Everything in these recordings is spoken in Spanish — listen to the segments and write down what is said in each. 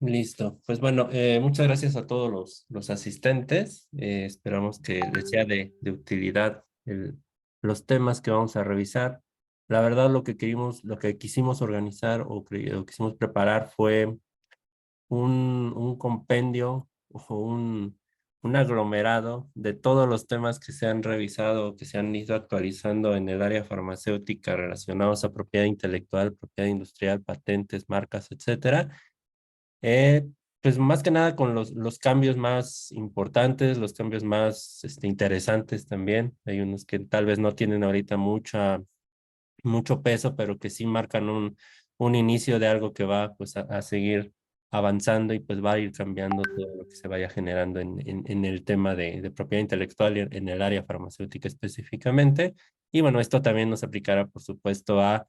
Listo. Pues bueno, muchas gracias a todos los asistentes. Esperamos que les sea de utilidad los temas que vamos a revisar. La verdad, lo que quisimos organizar o quisimos preparar fue un compendio o un aglomerado de todos los temas que se han revisado, que se han ido actualizando en el área farmacéutica relacionados a propiedad intelectual, propiedad industrial, patentes, marcas, etcétera. Eh, pues más que nada con los cambios más importantes, los cambios más interesantes también. Hay unos que tal vez no tienen ahorita mucho peso, pero que sí marcan un inicio de algo que va pues a seguir avanzando y pues va a ir cambiando todo lo que se vaya generando en el tema de propiedad intelectual y en el área farmacéutica específicamente. Y bueno, esto también nos aplicará, por supuesto, a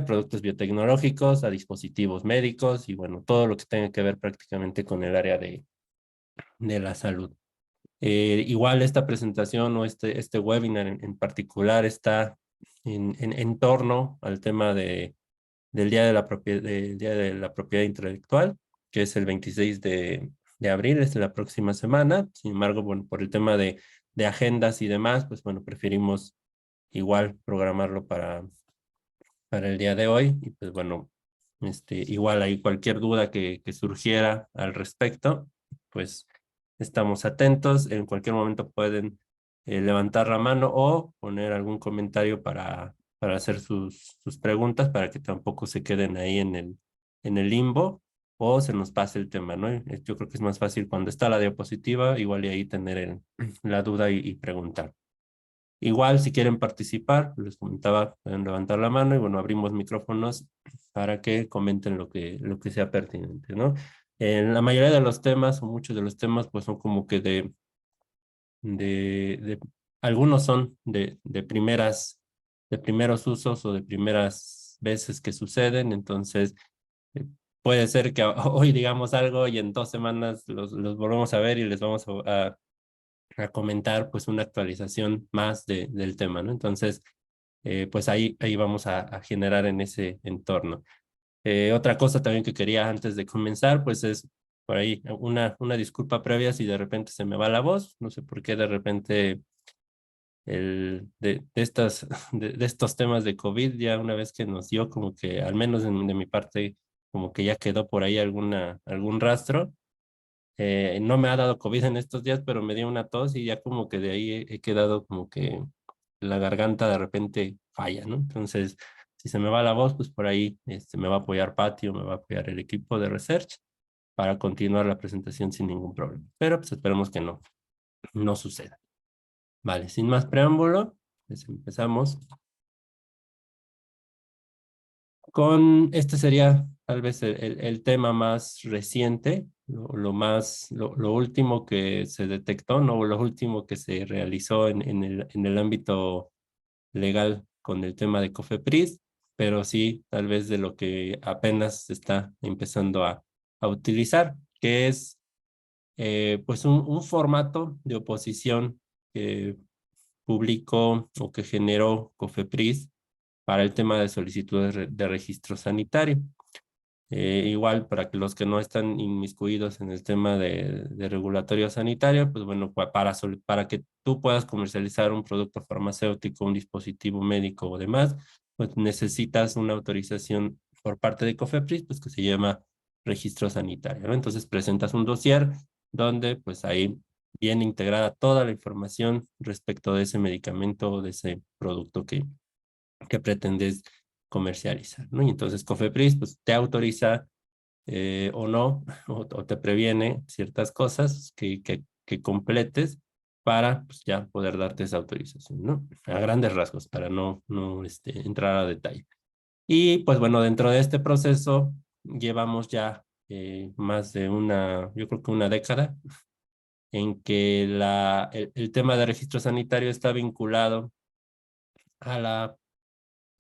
productos biotecnológicos, a dispositivos médicos y bueno, todo lo que tenga que ver prácticamente con el área de la salud. Igual esta presentación o este webinar en particular está en torno al tema del Día de la Propiedad Intelectual, que es el 26 de abril, es la próxima semana. Sin embargo, bueno, por el tema de agendas y demás, pues bueno, preferimos igual programarlo para el día de hoy. Y pues bueno, igual hay cualquier duda que surgiera al respecto, pues estamos atentos. En cualquier momento pueden levantar la mano o poner algún comentario para hacer sus preguntas, para que tampoco se queden ahí en el limbo o se nos pase el tema, ¿no? Yo creo que es más fácil cuando está la diapositiva, igual y ahí tener la duda y preguntar. Igual, si quieren participar, les comentaba, pueden levantar la mano y bueno, abrimos micrófonos para que comenten lo que sea pertinente, ¿no? En la mayoría de los temas, o muchos de los temas, pues son como que de algunos son de primeros usos o de primeras veces que suceden, entonces eh, puede ser que hoy digamos algo y en 2 semanas los volvemos a ver y les vamos a comentar pues una actualización más del tema, ¿no? Entonces, pues ahí vamos a generar en ese entorno. Otra cosa también que quería antes de comenzar, pues es por ahí una disculpa previa si de repente se me va la voz, no sé por qué de repente de estos temas de COVID, ya una vez que nos dio como que, al menos de mi parte, como que ya quedó por ahí algún rastro. No me ha dado COVID en estos días, pero me dio una tos y ya como que de ahí he quedado como que la garganta de repente falla, ¿no? Entonces, si se me va la voz, pues por ahí me va a apoyar Patio, me va a apoyar el equipo de research para continuar la presentación sin ningún problema. Pero pues esperemos que no suceda. Vale, sin más preámbulo, pues empezamos con este sería tal vez el tema más reciente, lo último que se detectó, no, lo último que se realizó en el ámbito legal con el tema de COFEPRIS, pero sí tal vez de lo que apenas se está empezando a utilizar, que es pues un formato de oposición que publicó o que generó COFEPRIS para el tema de solicitudes de registro sanitario. Igual, para que los que no están inmiscuidos en el tema de regulatorio sanitario, pues bueno, para que tú puedas comercializar un producto farmacéutico, un dispositivo médico o demás, pues necesitas una autorización por parte de COFEPRIS, pues que se llama registro sanitario, ¿no? Entonces presentas un dossier donde pues ahí viene integrada toda la información respecto de ese medicamento o de ese producto que pretendes comercializar, ¿no? Y entonces COFEPRIS pues te autoriza o no, o te previene ciertas cosas que completes para pues, ya poder darte esa autorización, ¿no? A grandes rasgos, para no entrar a detalle. Y pues bueno, dentro de este proceso llevamos ya más de yo creo que una década en que el tema de registro sanitario está vinculado a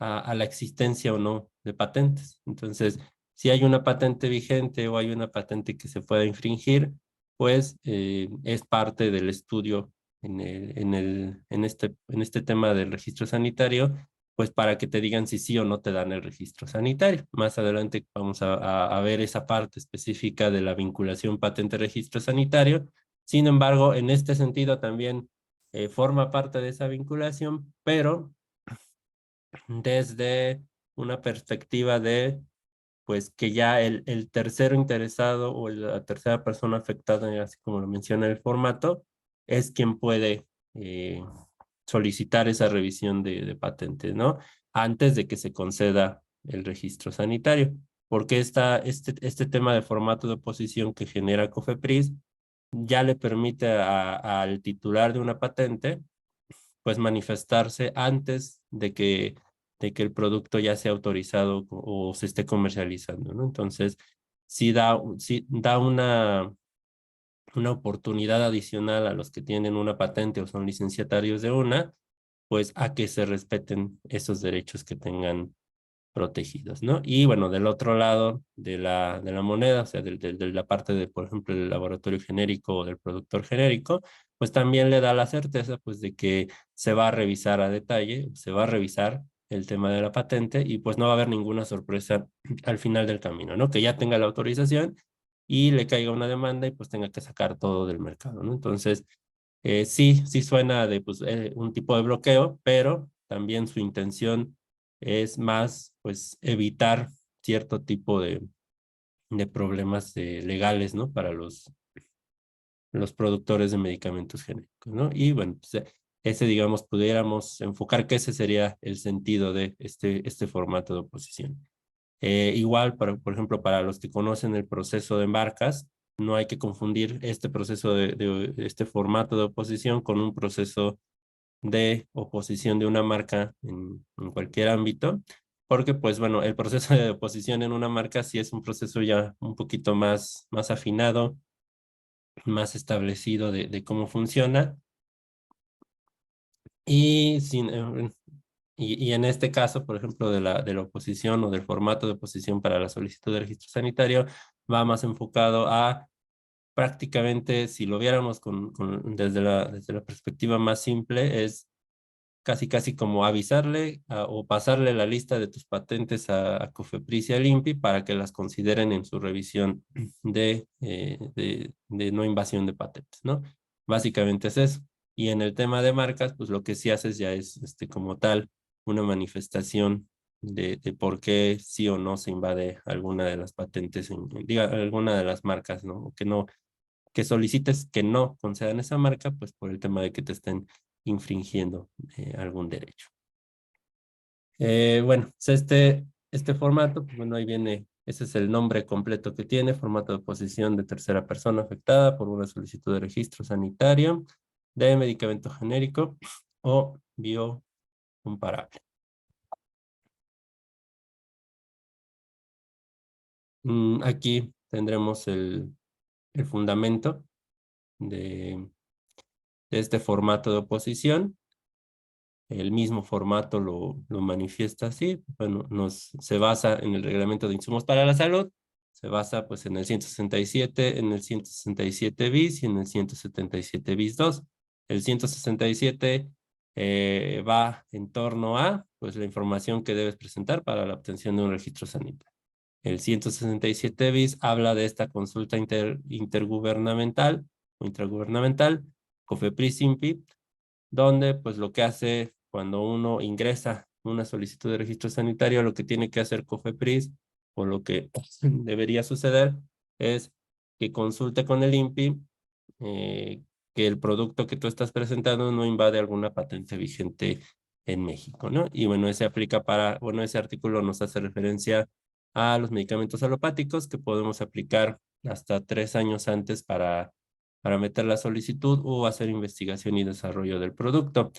a la existencia o no de patentes. Entonces, si hay una patente vigente o hay una patente que se pueda infringir, pues es parte del estudio en este tema del registro sanitario, pues para que te digan si sí o no te dan el registro sanitario. Más adelante vamos a ver esa parte específica de la vinculación patente-registro sanitario. Sin embargo, en este sentido también forma parte de esa vinculación, pero desde una perspectiva de, pues, que ya el tercero interesado o la tercera persona afectada, así como lo menciona el formato, es quien puede solicitar esa revisión de patentes, ¿no? Antes de que se conceda el registro sanitario. Porque este tema de formato de oposición que genera COFEPRIS ya le permite al titular de una patente pues manifestarse antes de que el producto ya sea autorizado o se esté comercializando, ¿no? Entonces, sí da una oportunidad adicional a los que tienen una patente o son licenciatarios de una, pues a que se respeten esos derechos que tengan protegidos, ¿no? Y bueno, del otro lado de la moneda, o sea, de la parte de, por ejemplo, el laboratorio genérico o del productor genérico, pues también le da la certeza, pues, de que se va a revisar a detalle, se va a revisar el tema de la patente y pues no va a haber ninguna sorpresa al final del camino, ¿no? Que ya tenga la autorización y le caiga una demanda y pues tenga que sacar todo del mercado, ¿no? Entonces, sí suena de pues, un tipo de bloqueo, pero también su intención es más, pues, evitar cierto tipo de problemas legales, ¿no? Para los productores de medicamentos genéricos, ¿no? Y bueno, pues, ese, digamos, pudiéramos enfocar que ese sería el sentido de este formato de oposición. Igual, por ejemplo, para los que conocen el proceso de marcas, no hay que confundir este proceso de este formato de oposición con un proceso de oposición de una marca en cualquier ámbito, porque pues bueno, el proceso de oposición en una marca sí es un proceso ya un poquito más afinado, más establecido de cómo funciona, y, y en este caso, por ejemplo, de la oposición o del formato de oposición para la solicitud de registro sanitario, va más enfocado a prácticamente, si lo viéramos desde la perspectiva más simple, es casi como avisarle o pasarle la lista de tus patentes a COFEPRIS y al INPI para que las consideren en su revisión de no invasión de patentes, ¿no? Básicamente es eso. Y en el tema de marcas, pues lo que sí haces ya es como tal una manifestación de por qué sí o no se invade alguna de las patentes, diga, alguna de las marcas, ¿no? O que no, que solicites que no concedan esa marca, pues por el tema de que te estén infringiendo algún derecho. Bueno, pues este formato, pues bueno, ahí viene, ese es el nombre completo que tiene, formato de oposición de tercera persona afectada por una solicitud de registro sanitario de medicamento genérico o biocomparable. Aquí tendremos el fundamento de este formato de oposición. El mismo formato lo manifiesta así. Bueno, se basa en el Reglamento de Insumos para la Salud, se basa pues en el 167, en el 167 bis y en el 177 bis 2. El 167 va en torno a pues la información que debes presentar para la obtención de un registro sanitario. El 167 bis habla de esta consulta intergubernamental o intragubernamental, COFEPRIS-INPI, donde pues lo que hace cuando uno ingresa una solicitud de registro sanitario, lo que tiene que hacer COFEPRIS o lo que debería suceder es que consulte con el INPI que el producto que tú estás presentando no invade alguna patente vigente en México, ¿no? Y bueno, ese artículo nos hace referencia a los medicamentos alopáticos que podemos aplicar hasta 3 años antes para meter la solicitud o hacer investigación y desarrollo del producto.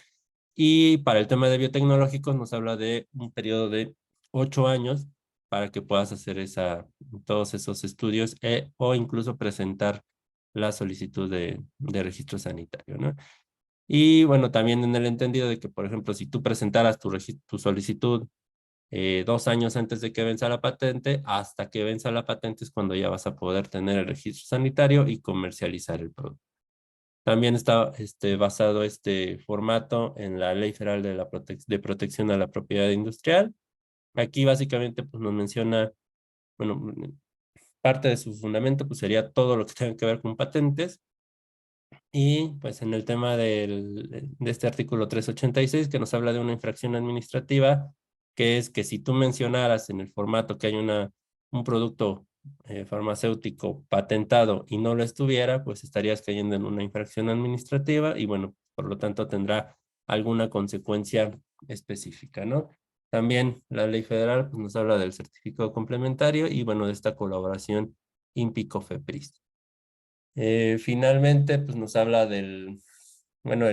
Y para el tema de biotecnológicos nos habla de un periodo de 8 años para que puedas hacer todos esos estudios o incluso presentar la solicitud de registro sanitario, ¿no? Y bueno, también en el entendido de que, por ejemplo, si tú presentaras tu solicitud 2 años antes de que venza la patente, hasta que venza la patente es cuando ya vas a poder tener el registro sanitario y comercializar el producto. También está basado este formato en la Ley Federal de Protección a la Propiedad Industrial. Aquí básicamente pues, nos menciona, bueno, parte de su fundamento pues, sería todo lo que tenga que ver con patentes. Y pues en el tema de este artículo 386 que nos habla de una infracción administrativa, que es que si tú mencionaras en el formato que hay un producto farmacéutico patentado y no lo estuviera, pues estarías cayendo en una infracción administrativa y bueno, por lo tanto tendrá alguna consecuencia específica, ¿no? También la ley federal pues, nos habla del certificado complementario y bueno, de esta colaboración INPI-COFEPRIS. Finalmente, pues nos habla bueno,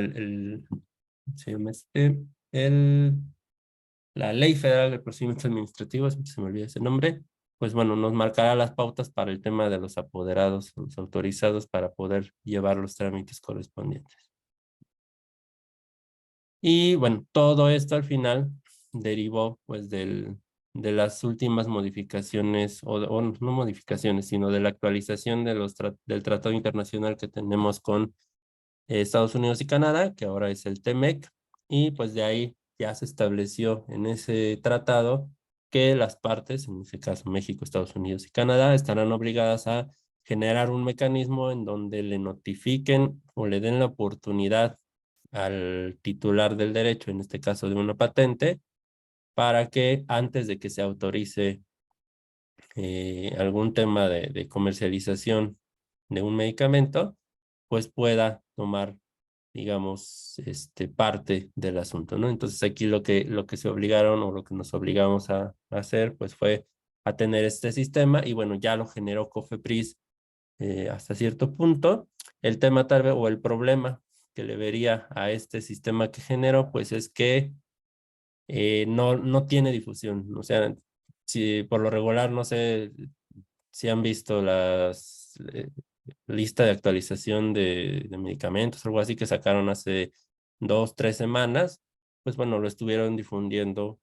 se llama el, la Ley Federal de Procedimientos Administrativos, siempre se me olvida ese nombre, pues bueno, nos marcará las pautas para el tema de los apoderados, los autorizados para poder llevar los trámites correspondientes. Y bueno, todo esto al final derivó pues de las últimas modificaciones, o no modificaciones, sino de la actualización del tratado internacional que tenemos con Estados Unidos y Canadá, que ahora es el TEMEC, y pues de ahí ya se estableció en ese tratado que las partes, en este caso México, Estados Unidos y Canadá, estarán obligadas a generar un mecanismo en donde le notifiquen o le den la oportunidad al titular del derecho, en este caso de una patente, para que antes de que se autorice algún tema de comercialización de un medicamento, pues pueda tomar, digamos, parte del asunto, ¿no? Entonces aquí lo que se obligaron o lo que nos obligamos a hacer, pues fue a tener este sistema y bueno, ya lo generó COFEPRIS hasta cierto punto. El tema tal vez o el problema que le vería a este sistema que generó, pues es que no tiene difusión. O sea, si por lo regular, no sé si han visto las lista de actualización de medicamentos, algo así que sacaron hace 2, 3 semanas, pues bueno, lo estuvieron difundiendo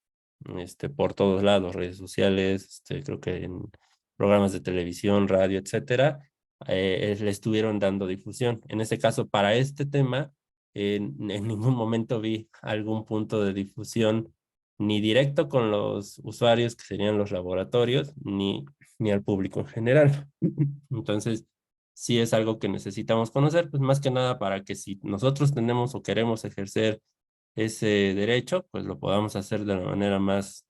por todos lados, redes sociales, creo que en programas de televisión, radio, etcétera, le estuvieron dando difusión. En este caso, para este tema, en ningún momento vi algún punto de difusión ni directo con los usuarios, que serían los laboratorios, ni al público en general. Entonces, sí es algo que necesitamos conocer, pues más que nada para que si nosotros tenemos o queremos ejercer ese derecho, pues lo podamos hacer de la manera más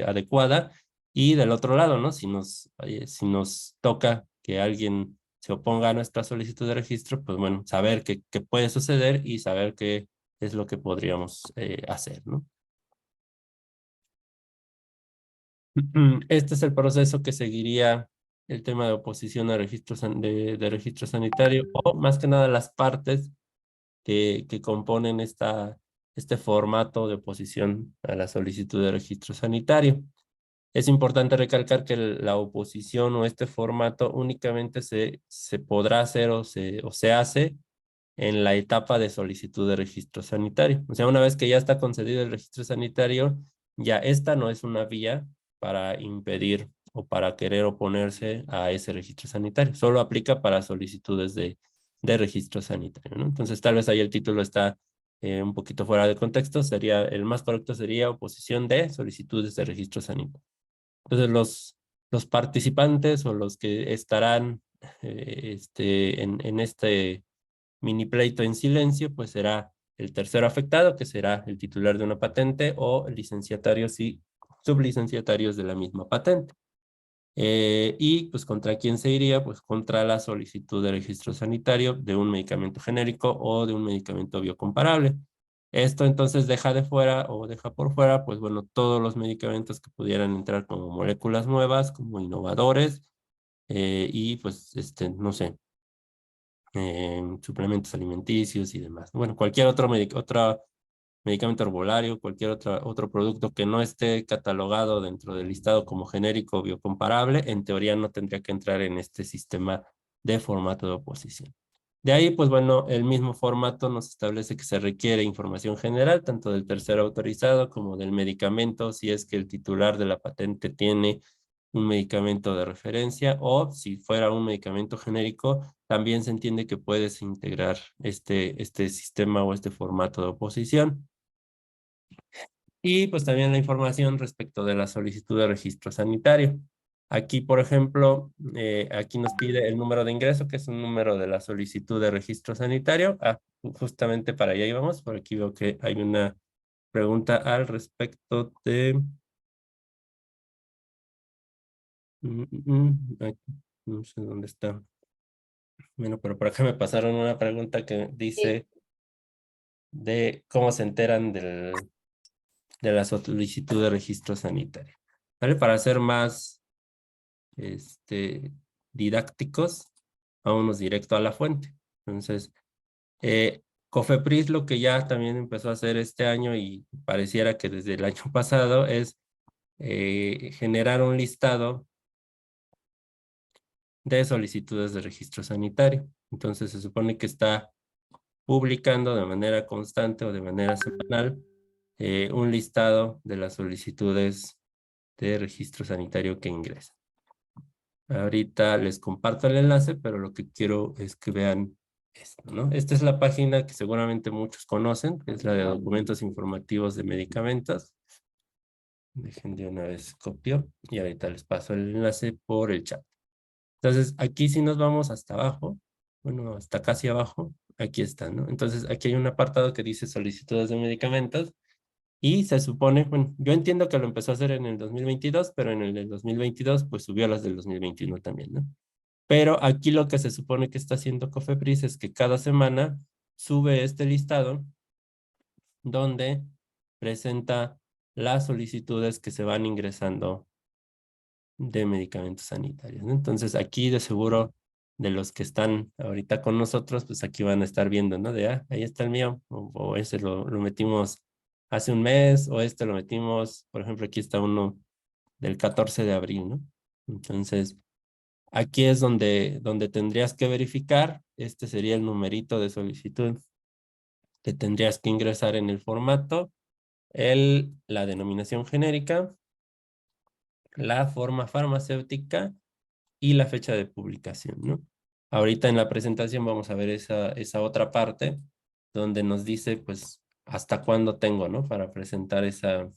adecuada. Y del otro lado, ¿no? Si nos toca que alguien se oponga a nuestra solicitud de registro, pues bueno, saber qué puede suceder y saber qué es lo que podríamos hacer, ¿no? Este es el proceso que seguiría el tema de oposición a de registro sanitario o más que nada las partes que componen este formato de oposición a la solicitud de registro sanitario. Es importante recalcar que la oposición o este formato únicamente se podrá hacer o se hace en la etapa de solicitud de registro sanitario. O sea, una vez que ya está concedido el registro sanitario, ya esta no es una vía para impedir o para querer oponerse a ese registro sanitario. Solo aplica para solicitudes de registro sanitario, ¿no? Entonces, tal vez ahí el título está un poquito fuera de contexto. El más correcto sería oposición de solicitudes de registro sanitario. Entonces, los participantes o los que estarán en este mini pleito en silencio, pues será el tercero afectado, que será el titular de una patente o licenciatarios y sublicenciatarios de la misma patente. Y pues contra quién se iría, pues contra la solicitud de registro sanitario de un medicamento genérico o de un medicamento biocomparable. Esto entonces deja de fuera o deja por fuera, pues bueno, todos los medicamentos que pudieran entrar como moléculas nuevas, como innovadores, y pues, no sé, suplementos alimenticios y demás. Bueno, cualquier otro medicamento herbolario, cualquier otro producto que no esté catalogado dentro del listado como genérico o biocomparable, en teoría no tendría que entrar en este sistema de formato de oposición. De ahí, pues bueno, el mismo formato nos establece que se requiere información general, tanto del tercero autorizado como del medicamento, si es que el titular de la patente tiene un medicamento de referencia o si fuera un medicamento genérico, también se entiende que puedes integrar este sistema o este formato de oposición. Y pues también la información respecto de la solicitud de registro sanitario. Aquí, por ejemplo, aquí nos pide el número de ingreso, que es un número de la solicitud de registro sanitario. Ah, justamente para allá íbamos. Por aquí veo que hay una pregunta al respecto de... aquí, no sé dónde está. Bueno, pero por acá me pasaron una pregunta que Sí. dice de cómo se enteran de la solicitud de registro sanitario. ¿Vale? Para ser más este, didácticos, vámonos directo a la fuente. Entonces, Cofepris lo que ya también empezó a hacer este año y pareciera que desde el año pasado es generar un listado de solicitudes de registro sanitario. Entonces, se supone que está publicando de manera constante o de manera semanal un listado de las solicitudes de registro sanitario que ingresan. Ahorita les comparto el enlace, pero lo que quiero es que vean esto, ¿no? Esta es la página que seguramente muchos conocen, que es la de documentos informativos de medicamentos. Dejen de una vez copio y ahorita les paso el enlace por el chat. Entonces, aquí si nos vamos hasta abajo, bueno, hasta casi abajo, aquí está, ¿no? Entonces, aquí hay un apartado que dice solicitudes de medicamentos y se supone, bueno, yo entiendo que lo empezó a hacer en el 2022, pero en el del 2022 pues subió a las del 2021 también, ¿no? Pero aquí lo que se supone que está haciendo Cofepris es que cada semana sube este listado donde presenta las solicitudes que se van ingresando de medicamentos sanitarios, ¿no? Entonces aquí de seguro de los que están ahorita con nosotros, pues aquí van a estar viendo, ¿no? De, ahí está el mío, o ese lo metimos hace un mes, o este lo metimos, por ejemplo, aquí está uno del 14 de abril, ¿no? Entonces, aquí es donde tendrías que verificar, este sería el numerito de solicitud que tendrías que ingresar en el formato, la denominación genérica, la forma farmacéutica y la fecha de publicación, ¿no? Ahorita en la presentación vamos a ver esa otra parte donde nos dice, pues, hasta cuándo tengo, ¿no? Para presentar esa,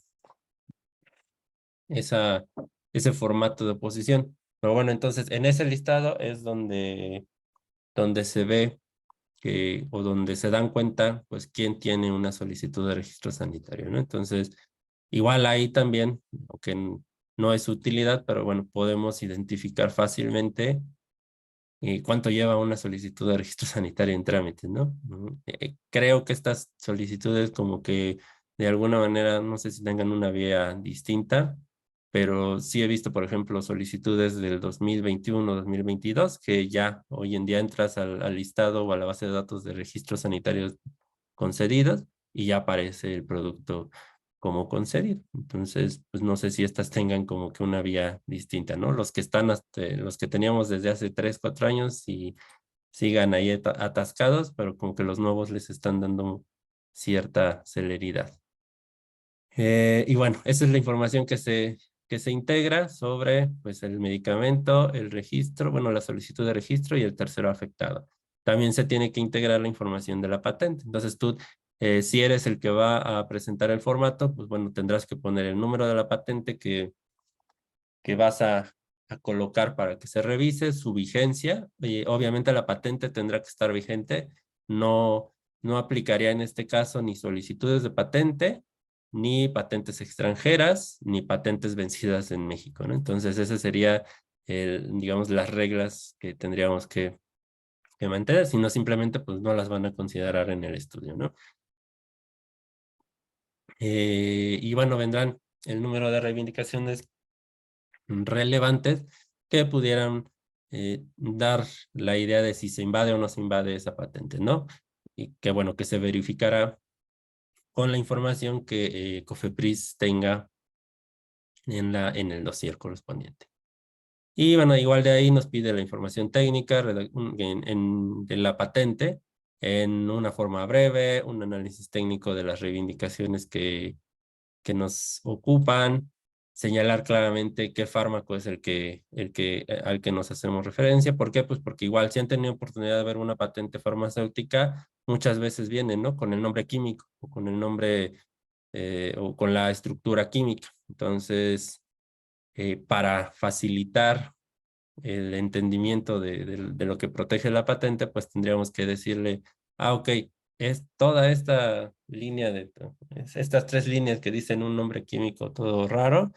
ese formato de oposición. Pero bueno, entonces en ese listado es donde se ve o donde se dan cuenta, pues, quién tiene una solicitud de registro sanitario, ¿no? Entonces, igual ahí también, aunque no es utilidad, pero bueno, podemos identificar fácilmente cuánto lleva una solicitud de registro sanitario en trámite, ¿no? Creo que estas solicitudes como que de alguna manera, no sé si tengan una vía distinta, pero sí he visto, por ejemplo, solicitudes del 2021, 2022, que ya hoy en día entras al listado o a la base de datos de registros sanitarios concedidos y ya aparece el producto como concedido. Entonces, pues no sé si estas tengan como que una vía distinta, ¿no? Los que están los que teníamos desde hace 3, 4 años y sigan ahí atascados, pero como que los nuevos les están dando cierta celeridad. Y bueno, esa es la información que se integra sobre pues, el medicamento, el registro, bueno, la solicitud de registro y el tercero afectado. También se tiene que integrar la información de la patente. Entonces tú, si eres el que va a presentar el formato, pues bueno, tendrás que poner el número de la patente que vas a colocar para que se revise, su vigencia. Y obviamente la patente tendrá que estar vigente. No aplicaría en este caso ni solicitudes de patente, ni patentes extranjeras, ni patentes vencidas en México, ¿no? Entonces, ese sería, digamos, las reglas que tendríamos que mantener, si no simplemente pues no las van a considerar en el estudio, ¿no? Y bueno, vendrán el número de reivindicaciones relevantes que pudieran dar la idea de si se invade o no se invade esa patente, ¿no? Y que bueno, que se verificará con la información que Cofepris tenga en el dossier correspondiente. Y bueno, igual de ahí nos pide la información técnica de la patente en una forma breve, un análisis técnico de las reivindicaciones que nos ocupan, señalar claramente qué fármaco es al que nos hacemos referencia. ¿Por qué? Pues porque igual si han tenido oportunidad de ver una patente farmacéutica, muchas veces vienen, ¿no? Con el nombre químico o con el nombre o con la estructura química. Entonces, para facilitar el entendimiento de lo que protege la patente, pues tendríamos que decirle, ok, es toda esta línea estas 3 líneas que dicen un nombre químico todo raro,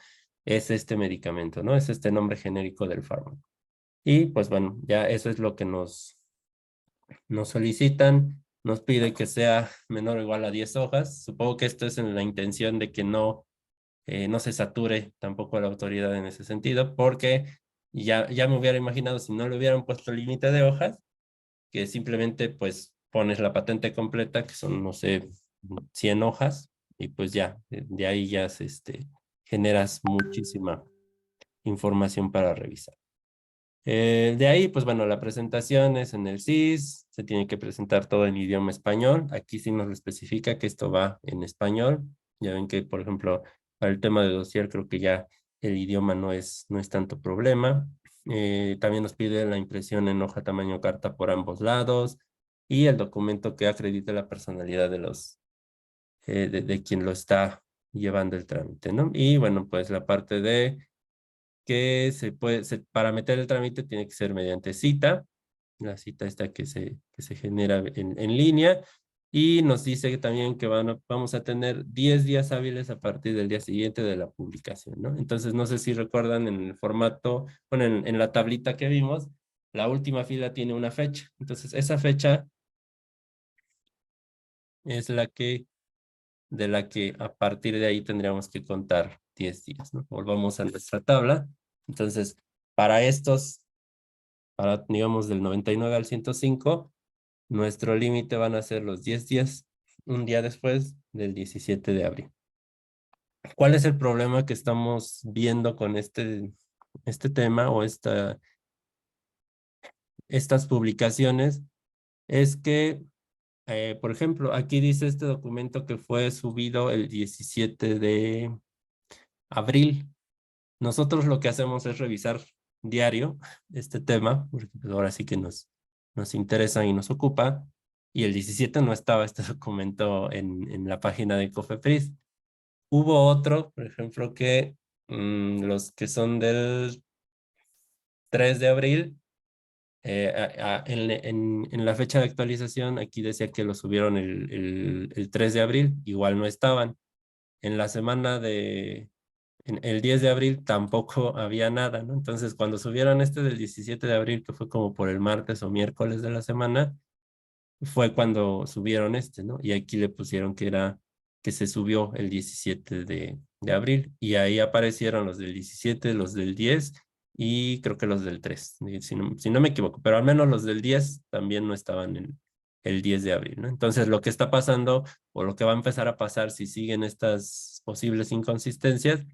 es este medicamento, ¿no? Es este nombre genérico del fármaco. Y pues bueno, ya eso es lo que nos solicitan, nos pide que sea menor o igual a 10 hojas. Supongo que esto es en la intención de que no se sature tampoco la autoridad en ese sentido, porque ya me hubiera imaginado si no le hubieran puesto límite de hojas, que simplemente pues pones la patente completa, que son, no sé, 100 hojas, y pues ya, de ahí ya generas muchísima información para revisar. De ahí, pues bueno, la presentación es en el CIS, se tiene que presentar todo en idioma español. Aquí sí nos lo especifica que esto va en español. Ya ven que, por ejemplo, para el tema de dossier creo que ya el idioma no es tanto problema. También nos pide la impresión en hoja tamaño carta por ambos lados y el documento que acredite la personalidad de quien lo está llevando el trámite, ¿no? Y bueno, pues la parte de que para meter el trámite tiene que ser mediante cita, la cita esta que se genera en línea, y nos dice también que vamos a tener 10 días hábiles a partir del día siguiente de la publicación, ¿no? Entonces, no sé si recuerdan en el formato, bueno, en la tablita que vimos, la última fila tiene una fecha, entonces esa fecha es de la que a partir de ahí tendríamos que contar 10 días, ¿no? Volvamos a nuestra tabla. Entonces, para digamos, del 99 al 105, nuestro límite van a ser los 10 días, un día después del 17 de abril. ¿Cuál es el problema que estamos viendo con este tema o estas publicaciones? Es que, por ejemplo, aquí dice este documento que fue subido el 17 de abril. Nosotros lo que hacemos es revisar diario este tema, porque pues, ahora sí que nos interesa y nos ocupa, y el 17 no estaba este documento en la página de Cofepris. Hubo otro, por ejemplo, que los que son del 3 de abril, en la fecha de actualización, aquí decía que lo subieron el 3 de abril, igual no estaban. En la semana en el 10 de abril tampoco había nada, ¿no? Entonces, cuando subieron este del 17 de abril, que fue como por el martes o miércoles de la semana, fue cuando subieron ¿no? Y aquí le pusieron que se subió el 17 de abril, y ahí aparecieron los del 17, los del 10 y creo que los del 3, si no me equivoco, pero al menos los del 10 también no estaban en el 10 de abril, ¿no? Entonces, lo que está pasando o lo que va a empezar a pasar si siguen estas posibles inconsistencias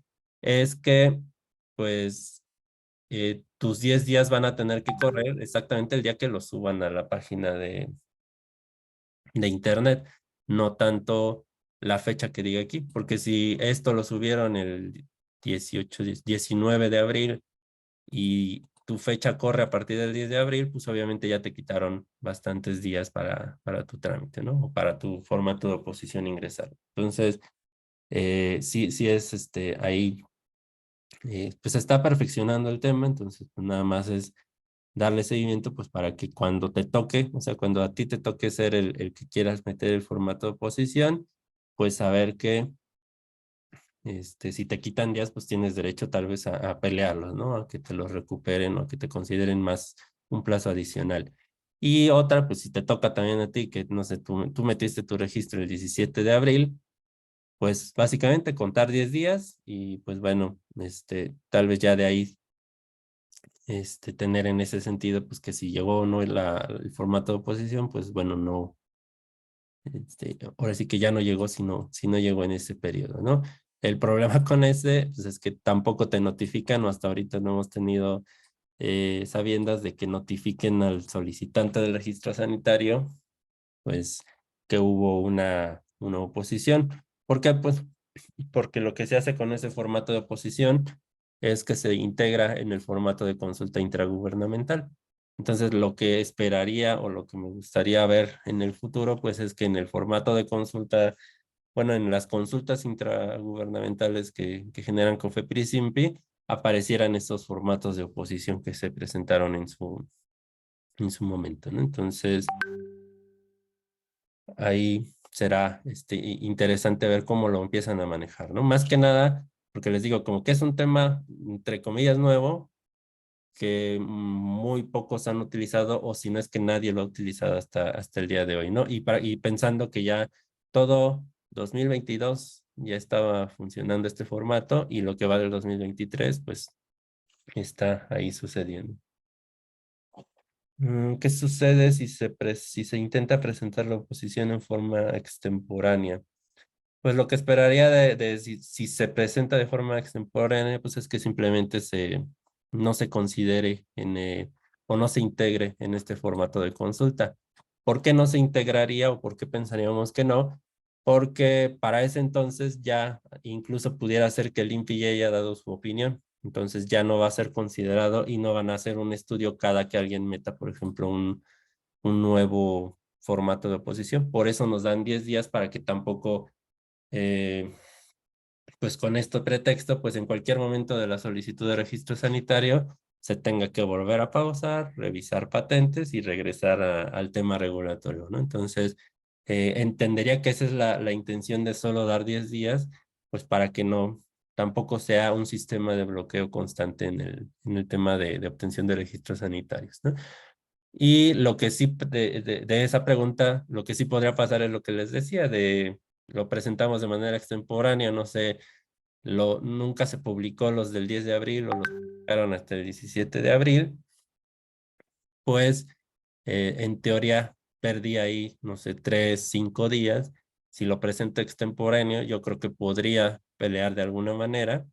es que, pues, tus 10 días van a tener que correr exactamente el día que los suban a la página de internet, no tanto la fecha que diga aquí, porque si esto lo subieron el 19 de abril y tu fecha corre a partir del 10 de abril, pues obviamente ya te quitaron bastantes días para tu trámite, ¿no? O para tu formato de oposición ingresar. Entonces, sí es ahí, pues se está perfeccionando el tema, entonces pues nada más es darle seguimiento pues para que cuando te toque, o sea, cuando a ti te toque ser el que quieras meter el formato de oposición, pues saber que si te quitan días, pues tienes derecho tal vez a pelearlos, ¿no? A que te los recuperen o a que te consideren más un plazo adicional. Y otra, pues si te toca también a ti, que no sé, tú metiste tu registro el 17 de abril, pues básicamente contar 10 días y pues bueno, tal vez ya de ahí tener en ese sentido, pues que si llegó o no el formato de oposición, pues bueno, no, ahora sí que ya no llegó si no llegó en ese periodo, ¿no? El problema con ese, pues es que tampoco te notifican, o hasta ahorita no hemos tenido sabiendas de que notifiquen al solicitante del registro sanitario, pues que hubo una oposición. ¿Por qué? Pues porque lo que se hace con ese formato de oposición es que se integra en el formato de consulta intragubernamental. Entonces, lo que esperaría o lo que me gustaría ver en el futuro, pues es que en el formato de consulta, bueno, en las consultas intragubernamentales que generan COFEPRIS-INPI, aparecieran estos formatos de oposición que se presentaron en su momento, ¿no? Entonces, ahí será interesante ver cómo lo empiezan a manejar, ¿no? Más que nada, porque les digo, como que es un tema, entre comillas, nuevo, que muy pocos han utilizado, o si no es que nadie lo ha utilizado hasta el día de hoy, ¿no? Y pensando que ya todo 2022 ya estaba funcionando este formato, y lo que va del 2023, pues está ahí sucediendo. ¿Qué sucede si se intenta presentar la oposición en forma extemporánea? Pues lo que esperaría si se presenta de forma extemporánea, pues es que simplemente no se considere o no se integre en este formato de consulta. ¿Por qué no se integraría o por qué pensaríamos que no? Porque para ese entonces ya incluso pudiera ser que el INPI ya haya dado su opinión. Entonces ya no va a ser considerado y no van a hacer un estudio cada que alguien meta, por ejemplo, un nuevo formato de oposición. Por eso nos dan 10 días para que tampoco eh, pues con este pretexto, pues en cualquier momento de la solicitud de registro sanitario se tenga que volver a pausar, revisar patentes y regresar al tema regulatorio, ¿no? Entonces, entendería que esa es la intención de solo dar 10 días, pues para que no, tampoco sea un sistema de bloqueo constante en el tema de obtención de registros sanitarios, ¿no? Y lo que sí, de esa pregunta, lo que sí podría pasar es lo que les decía, lo presentamos de manera extemporánea, no sé, nunca se publicó los del 10 de abril o los publicaron hasta el 17 de abril, pues en teoría perdí ahí, no sé, 3, 5 días. Si lo presento extemporáneo, yo creo que podría pelear de alguna manera,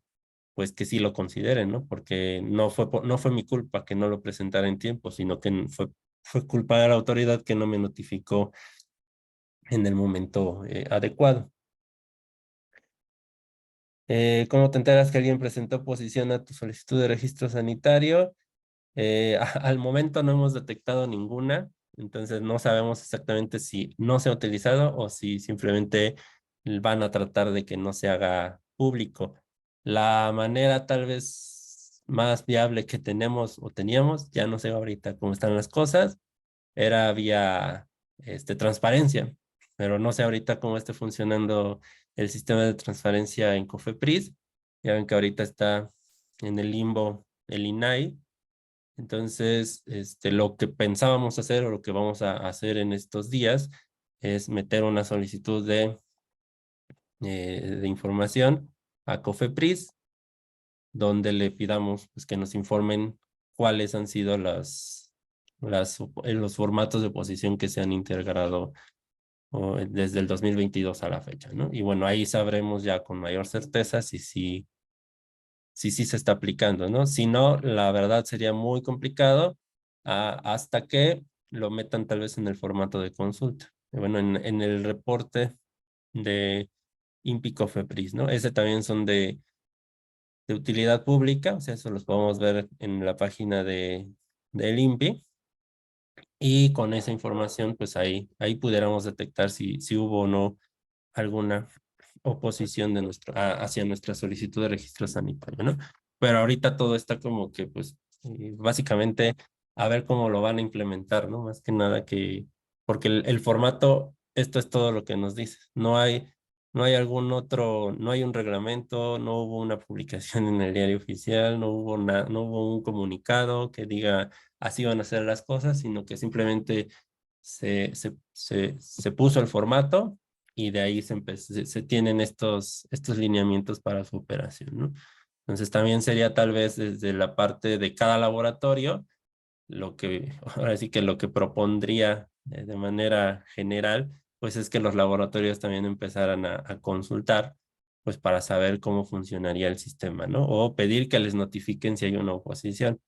pues que sí lo consideren, ¿no? Porque no fue mi culpa que no lo presentara en tiempo, sino que fue culpa de la autoridad que no me notificó en el momento adecuado. ¿Cómo te enteras que alguien presentó oposición a tu solicitud de registro sanitario? Al momento no hemos detectado ninguna, entonces no sabemos exactamente si no se ha utilizado o si simplemente van a tratar de que no se haga público. La manera tal vez más viable que tenemos o teníamos, ya no sé ahorita cómo están las cosas, era vía transparencia, pero no sé ahorita cómo esté funcionando el sistema de transparencia en COFEPRIS. Ya ven que ahorita está en el limbo el INAI. Entonces, lo que pensábamos hacer o lo que vamos a hacer en estos días es meter una solicitud de información a COFEPRIS, donde le pidamos pues, que nos informen cuáles han sido los formatos de oposición que se han integrado desde el 2022 a la fecha, ¿no? Y bueno, ahí sabremos ya con mayor certeza si sí se está aplicando, ¿no? Si no, la verdad sería muy complicado hasta que lo metan tal vez en el formato de consulta. Y bueno, en el reporte de INPI-COFEPRIS, ¿no? Ese también son de utilidad pública, o sea, eso los podemos ver en la página del INPI, y con esa información, pues ahí pudiéramos detectar si hubo o no alguna oposición hacia nuestra solicitud de registro sanitario, ¿no? Pero ahorita todo está como que, pues, básicamente a ver cómo lo van a implementar, ¿no? Más que nada porque el formato, esto es todo lo que nos dice. No hay no hay un reglamento, no hubo una publicación en el diario oficial, no hubo un comunicado que diga así van a ser las cosas, sino que simplemente se puso el formato y de ahí se tienen estos lineamientos para su operación, ¿no? Entonces también sería tal vez desde la parte de cada laboratorio, ahora sí que lo que propondría de manera general, pues es que los laboratorios también empezaran a consultar, pues para saber cómo funcionaría el sistema, ¿no? O pedir que les notifiquen si hay una oposición,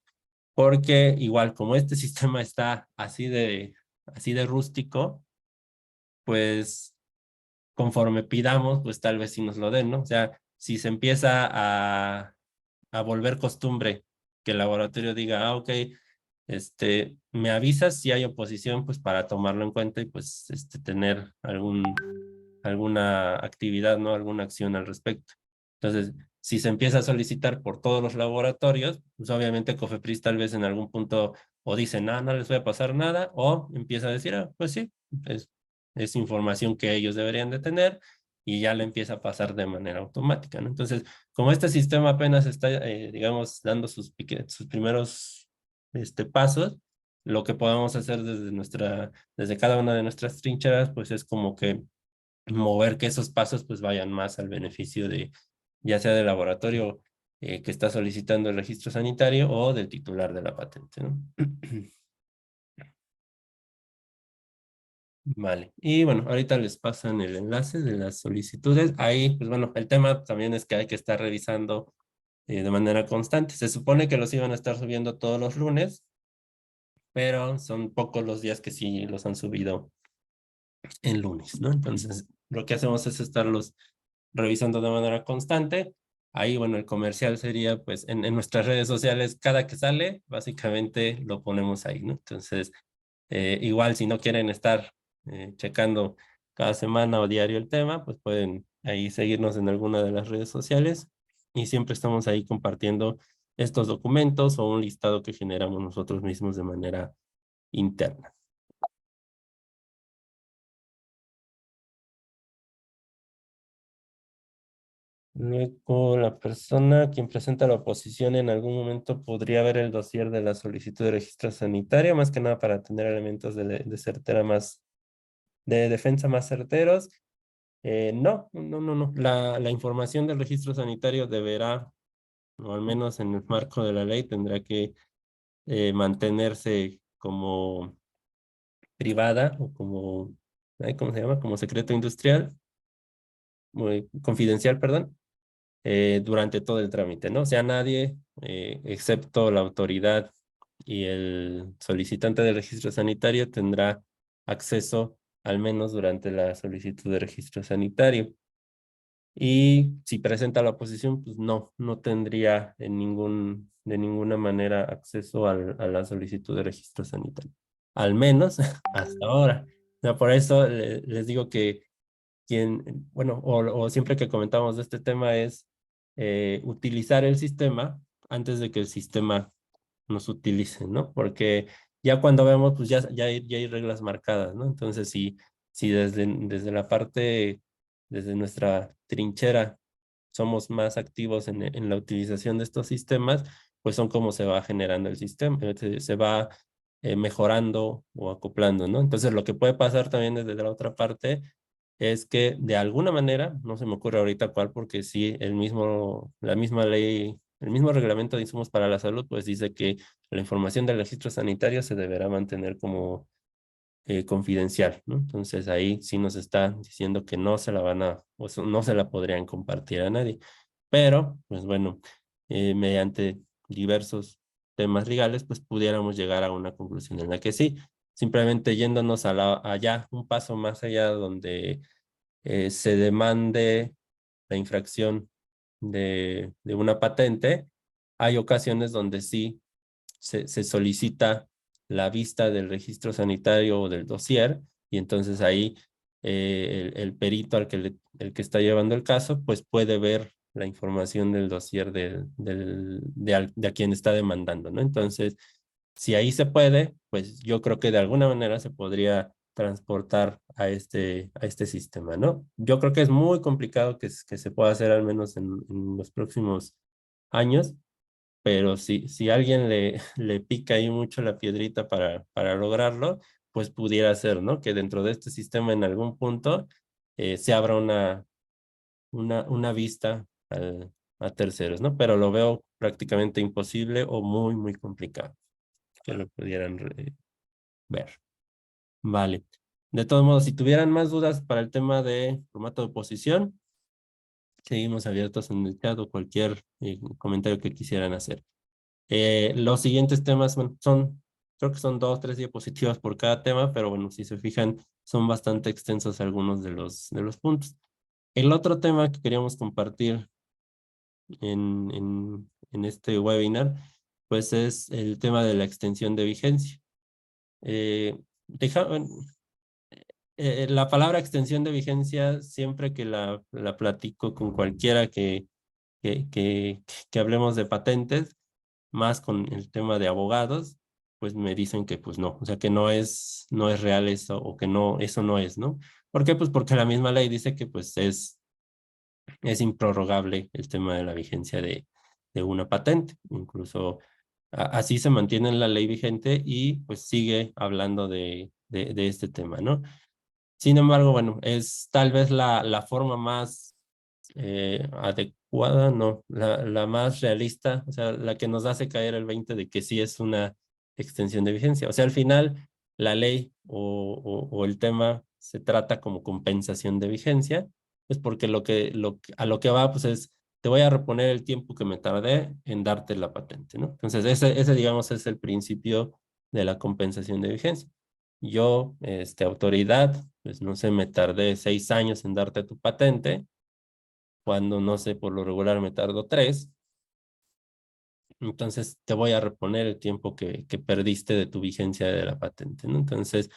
porque igual como este sistema está así de rústico, pues conforme pidamos, pues tal vez sí nos lo den, ¿no? O sea, si se empieza a volver costumbre que el laboratorio diga, ah, ok, me avisas si hay oposición, pues para tomarlo en cuenta y pues tener alguna actividad, ¿no? Alguna acción al respecto. Entonces, si se empieza a solicitar por todos los laboratorios, pues obviamente Cofepris tal vez en algún punto o dice, no, no les voy a pasar nada, o empieza a decir, ah, pues sí, es información que ellos deberían de tener y ya le empieza a pasar de manera automática, ¿no? Entonces, como este sistema apenas está, digamos, dando sus primeros pasos, lo que podemos hacer desde cada una de nuestras trincheras, pues es como que mover que esos pasos pues vayan más al beneficio de, ya sea del laboratorio que está solicitando el registro sanitario o del titular de la patente, ¿no? Vale. Y bueno, ahorita les pasan el enlace de las solicitudes. Ahí, pues bueno, el tema también es que hay que estar revisando de manera constante. Se supone que los iban a estar subiendo todos los lunes, pero son pocos los días que sí los han subido en lunes, ¿no? Entonces, lo que hacemos es estarlos revisando de manera constante. Ahí, bueno, el comercial sería, pues, en nuestras redes sociales, cada que sale, básicamente lo ponemos ahí, ¿no? Entonces, igual si no quieren estar checando cada semana o diario el tema, pues pueden ahí seguirnos en alguna de las redes sociales y siempre estamos ahí compartiendo estos documentos o un listado que generamos nosotros mismos de manera interna. Luego, la persona quien presenta la oposición en algún momento podría ver el dossier de la solicitud de registro sanitario, más que nada para tener elementos de defensa más certeros. No. La información del registro sanitario deberá, o al menos en el marco de la ley, tendrá que mantenerse como privada o como, ay, ¿cómo se llama? Como secreto industrial, muy confidencial, perdón, durante todo el trámite, ¿no? O sea, nadie, excepto la autoridad y el solicitante del registro sanitario, tendrá acceso al menos durante la solicitud de registro sanitario. Y si presenta la oposición, pues no tendría de ninguna manera acceso a la solicitud de registro sanitario. Al menos hasta ahora. O sea, por eso les digo que bueno, o siempre que comentamos de este tema es utilizar el sistema antes de que el sistema nos utilice, ¿no? Porque ya cuando vemos, pues ya hay reglas marcadas, ¿no? Entonces, si desde la parte, desde nuestra trinchera, somos más activos en la utilización de estos sistemas, pues son como se va generando el sistema, se va mejorando o acoplando, ¿no? Entonces, lo que puede pasar también desde la otra parte es que de alguna manera, no se me ocurre ahorita cuál, porque sí, la misma ley, el mismo reglamento de insumos para la salud, pues dice que la información del registro sanitario se deberá mantener como confidencial, ¿no? Entonces ahí sí nos está diciendo que no se la no se la podrían compartir a nadie. Pero, pues bueno, mediante diversos temas legales, pues pudiéramos llegar a una conclusión en la que sí, simplemente yéndonos allá, un paso más allá donde se demande la infracción de una patente, hay ocasiones donde sí se solicita la vista del registro sanitario o del dossier y entonces ahí el perito el que está llevando el caso pues puede ver la información del dossier de a quien está demandando, ¿no? Entonces, si ahí se puede, pues yo creo que de alguna manera se podría transportar a este sistema, ¿no? Yo creo que es muy complicado que se pueda hacer al menos en los próximos años, pero si alguien le pica ahí mucho la piedrita para lograrlo, pues pudiera ser, ¿no? Que dentro de este sistema en algún punto se abra una vista a terceros, ¿no? Pero lo veo prácticamente imposible o muy complicado que lo pudieran ver. Vale. De todos modos, si tuvieran más dudas para el tema de formato de oposición, seguimos abiertos en el chat o cualquier comentario que quisieran hacer. Los siguientes temas bueno, creo que son 2, 3 diapositivas por cada tema, pero bueno, si se fijan, son bastante extensos algunos de los puntos. El otro tema que queríamos compartir en este webinar, pues es el tema de la extensión de vigencia. Eh, deja- la palabra extensión de vigencia, siempre que la platico con cualquiera que, que, que hablemos de patentes, más con el tema de abogados, pues me dicen que pues no, o sea que no es real eso, o que no, eso no es, ¿no? ¿Por qué? Pues porque la misma ley dice que pues es improrrogable el tema de la vigencia de una patente. Incluso así se mantiene en la ley vigente y pues sigue hablando de este tema, ¿no? Sin embargo, bueno, es tal vez la forma más adecuada, no, la más realista, o sea, la que nos hace caer el 20 de que sí es una extensión de vigencia. O sea, al final, la ley o el tema se trata como compensación de vigencia, pues porque a lo que va, pues es, te voy a reponer el tiempo que me tardé en darte la patente, ¿no? Entonces, ese digamos, es el principio de la compensación de vigencia. Yo, autoridad, pues no sé, me tardé 6 años en darte tu patente, cuando no sé, por lo regular me tardo 3, entonces te voy a reponer el tiempo que perdiste de tu vigencia de la patente, ¿no? Entonces,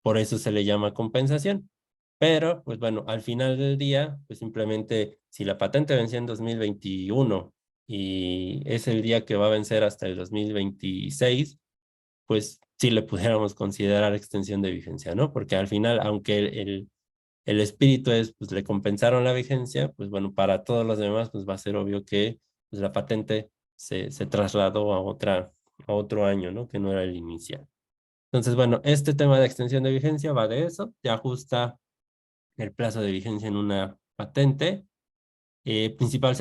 por eso se le llama compensación. Pero, pues bueno, al final del día, pues simplemente si la patente venció en 2021 y es el día que va a vencer hasta el 2026, pues sí le pudiéramos considerar extensión de vigencia, ¿no? Porque al final, aunque el espíritu es, pues le compensaron la vigencia, pues bueno, para todos los demás, pues va a ser obvio que pues, la patente se trasladó a otro año, ¿no? Que no era el inicial. Entonces, bueno, este tema de extensión de vigencia va de eso, te ajusta el plazo de vigencia en una patente, principal,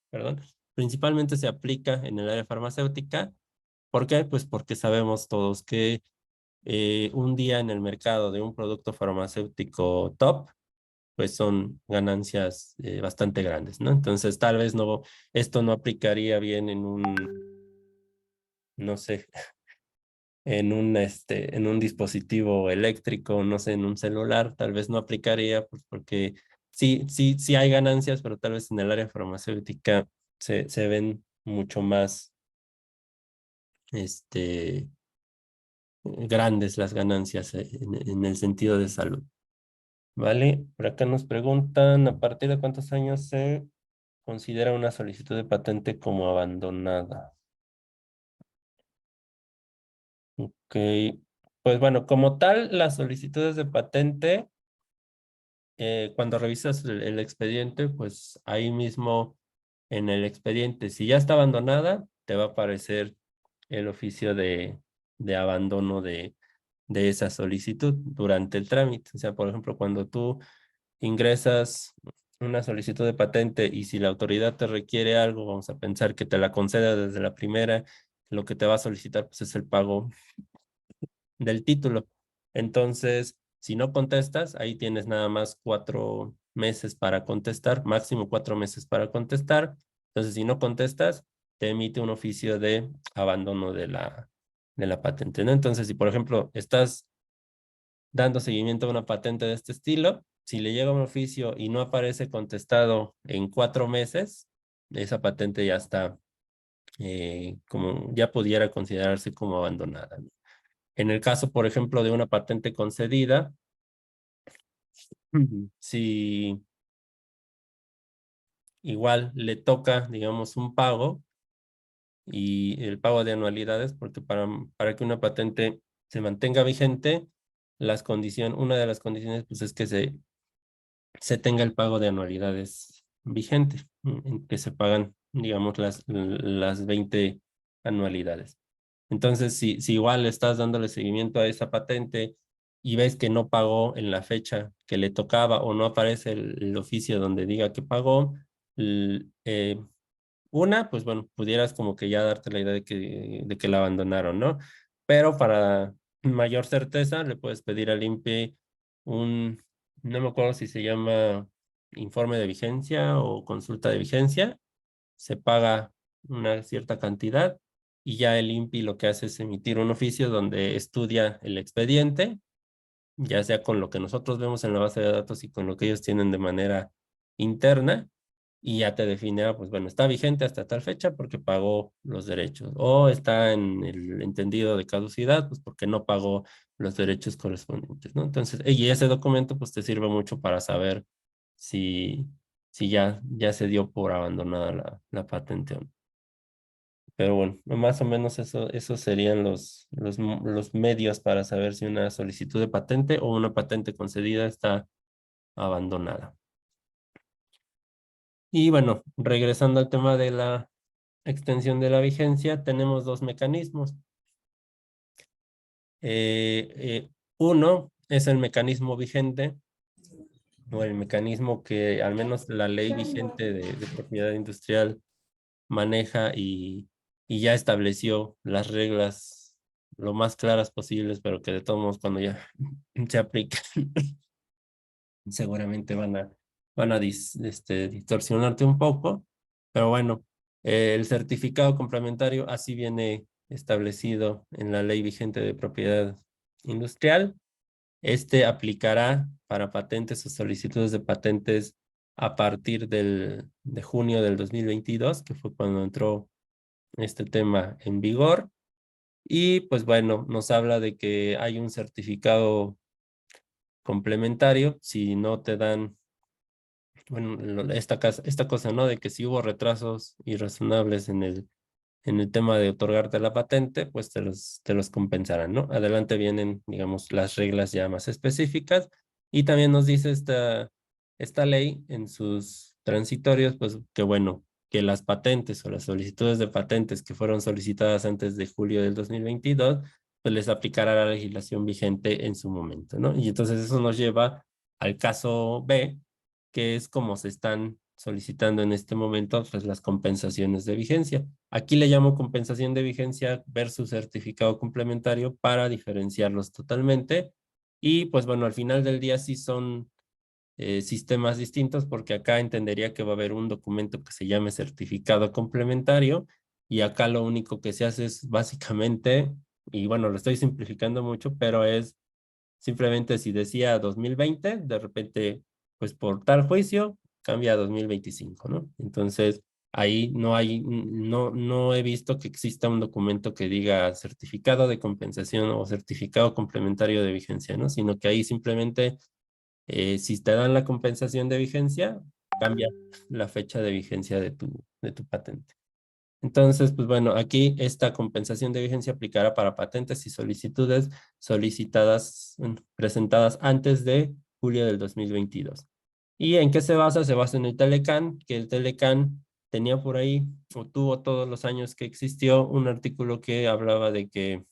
perdón, principalmente se aplica en el área farmacéutica. ¿Por qué? Pues porque sabemos todos que un día en el mercado de un producto farmacéutico top, pues son ganancias bastante grandes, ¿no? Entonces, tal vez no, esto no aplicaría bien en no sé, en un dispositivo eléctrico, no sé, en un celular, tal vez no aplicaría, pues porque sí hay ganancias, pero tal vez en el área farmacéutica se ven mucho más, este, grandes las ganancias en el sentido de salud. ¿Vale? Por acá nos preguntan, ¿a partir de cuántos años se considera una solicitud de patente como abandonada? Ok, pues bueno, como tal, las solicitudes de patente, cuando revisas el expediente, pues ahí mismo en el expediente, si ya está abandonada, te va a aparecer el oficio de abandono de esa solicitud durante el trámite. O sea, por ejemplo, cuando tú ingresas una solicitud de patente y si la autoridad te requiere algo, vamos a pensar que te la conceda desde la primera, lo que te va a solicitar pues es el pago del título. Entonces, si no contestas, ahí tienes nada más 4 meses para contestar, máximo 4 meses para contestar. Entonces, si no contestas, te emite un oficio de abandono de la patente, ¿no? Entonces, si por ejemplo estás dando seguimiento a una patente de este estilo, si le llega un oficio y no aparece contestado en 4 meses, esa patente ya está, como ya pudiera considerarse como abandonada, ¿no? En el caso, por ejemplo, de una patente concedida, si igual le toca, digamos, un pago y el pago de anualidades, porque para que una patente se mantenga vigente, una de las condiciones pues, es que se tenga el pago de anualidades vigente, en que se pagan, digamos, las 20 anualidades. Entonces, si igual estás dándole seguimiento a esa patente y ves que no pagó en la fecha que le tocaba o no aparece el oficio donde diga que pagó, pues bueno, pudieras como que ya darte la idea de que la abandonaron, ¿no? Pero para mayor certeza le puedes pedir al INPI un, no me acuerdo si se llama informe de vigencia o consulta de vigencia, se paga una cierta cantidad y ya el INPI lo que hace es emitir un oficio donde estudia el expediente ya sea con lo que nosotros vemos en la base de datos y con lo que ellos tienen de manera interna, y ya te define, pues bueno, está vigente hasta tal fecha porque pagó los derechos, o está en el entendido de caducidad, pues porque no pagó los derechos correspondientes, ¿no? Entonces, y ese documento pues te sirve mucho para saber si, si ya se dio por abandonada la patente o no. Pero bueno, más o menos esos serían los medios para saber si una solicitud de patente o una patente concedida está abandonada. Y bueno, regresando al tema de la extensión de la vigencia, tenemos dos mecanismos. Uno es el mecanismo vigente o el mecanismo que al menos la ley vigente de propiedad industrial maneja y ya estableció las reglas lo más claras posibles, pero que de todos modos cuando ya se apliquen seguramente van a distorsionarte un poco, pero bueno, el certificado complementario así viene establecido en la ley vigente de propiedad industrial. Este aplicará para patentes o solicitudes de patentes a partir de junio del 2022, que fue cuando entró este tema en vigor. Y pues bueno, nos habla de que hay un certificado complementario si no te dan, bueno, esta cosa, ¿no? De que si hubo retrasos irrazonables en el tema de otorgarte la patente, pues te los compensarán, ¿no? Adelante vienen, digamos, las reglas ya más específicas y también nos dice esta ley en sus transitorios, pues que bueno, que las patentes o las solicitudes de patentes que fueron solicitadas antes de julio del 2022, pues les aplicará la legislación vigente en su momento, ¿no? Y entonces eso nos lleva al caso B, que es como se están solicitando en este momento, pues las compensaciones de vigencia. Aquí le llamo compensación de vigencia versus certificado complementario para diferenciarlos totalmente. Y pues bueno, al final del día sí son sistemas distintos porque acá entendería que va a haber un documento que se llame certificado complementario y acá lo único que se hace es básicamente, y bueno, lo estoy simplificando mucho, pero es simplemente si decía 2020, de repente, pues por tal juicio, cambia a 2025, ¿no? Entonces, ahí no he visto que exista un documento que diga certificado de compensación o certificado complementario de vigencia, ¿no? Sino que ahí simplemente, si te dan la compensación de vigencia, cambia la fecha de vigencia de tu patente. Entonces, pues bueno, aquí esta compensación de vigencia aplicará para patentes y solicitudes solicitadas, presentadas antes de julio del 2022. ¿Y en qué se basa? Se basa en el Telecan, que el Telecan tenía por ahí, o tuvo todos los años que existió, un artículo que hablaba de que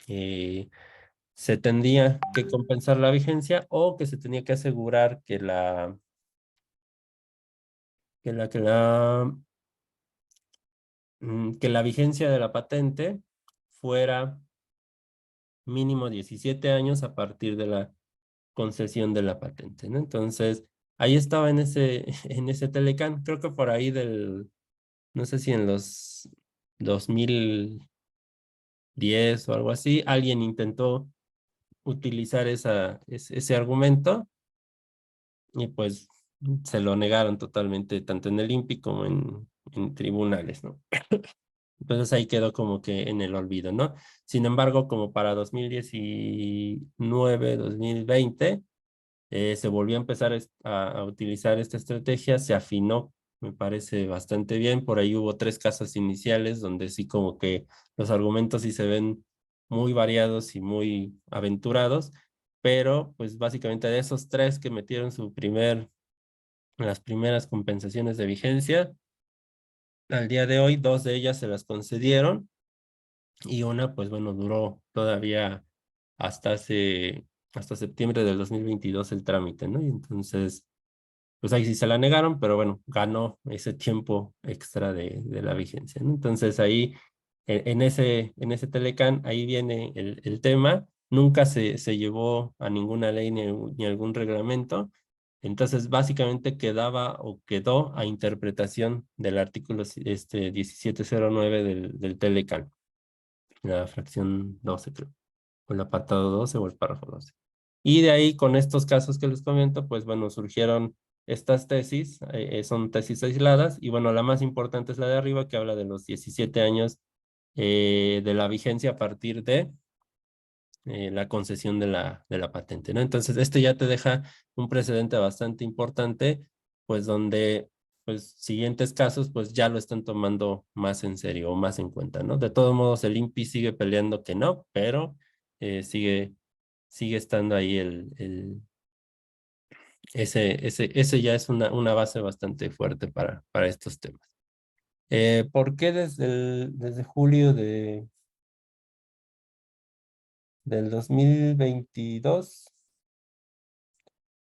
eh, se tendría que compensar la vigencia o que se tenía que asegurar que la vigencia de la patente fuera mínimo 17 años a partir de la concesión de la patente, ¿no? Entonces, ahí estaba en ese, en ese Telecán, creo que por ahí no sé si en los 2010 o algo así, alguien intentó utilizar ese argumento y pues se lo negaron totalmente, tanto en el INPI como en tribunales, ¿no? Entonces ahí quedó como que en el olvido, ¿no? Sin embargo, como para 2019, 2020, se volvió a empezar a utilizar esta estrategia, se afinó, me parece bastante bien. Por ahí hubo 3 casos iniciales donde sí como que los argumentos sí se ven muy variados y muy aventurados, pero pues básicamente de esos 3 que metieron las primeras compensaciones de vigencia, al día de hoy 2 de ellas se las concedieron y una, pues bueno, duró todavía hasta hasta septiembre del 2022 el trámite, ¿no? Y entonces, pues ahí sí se la negaron, pero bueno, ganó ese tiempo extra de la vigencia, ¿no? Entonces ahí, en ese Telecán, ahí viene el tema. Nunca se llevó a ninguna ley ni algún reglamento. Entonces, básicamente quedaba o quedó a interpretación del artículo 1709 del Telecán, la fracción 12, creo, o el apartado 12 o el párrafo 12. Y de ahí, con estos casos que les comento, pues bueno, surgieron estas tesis, son tesis aisladas, y bueno, la más importante es la de arriba, que habla de los 17 años de la vigencia a partir de la concesión de la patente, ¿no? Entonces, esto ya te deja un precedente bastante importante, pues donde, pues, siguientes casos, pues ya lo están tomando más en serio o más en cuenta, ¿no? De todos modos, el INPI sigue peleando que no, pero sigue estando ahí ese ya es una base bastante fuerte para estos temas. ¿Por qué desde julio del 2022?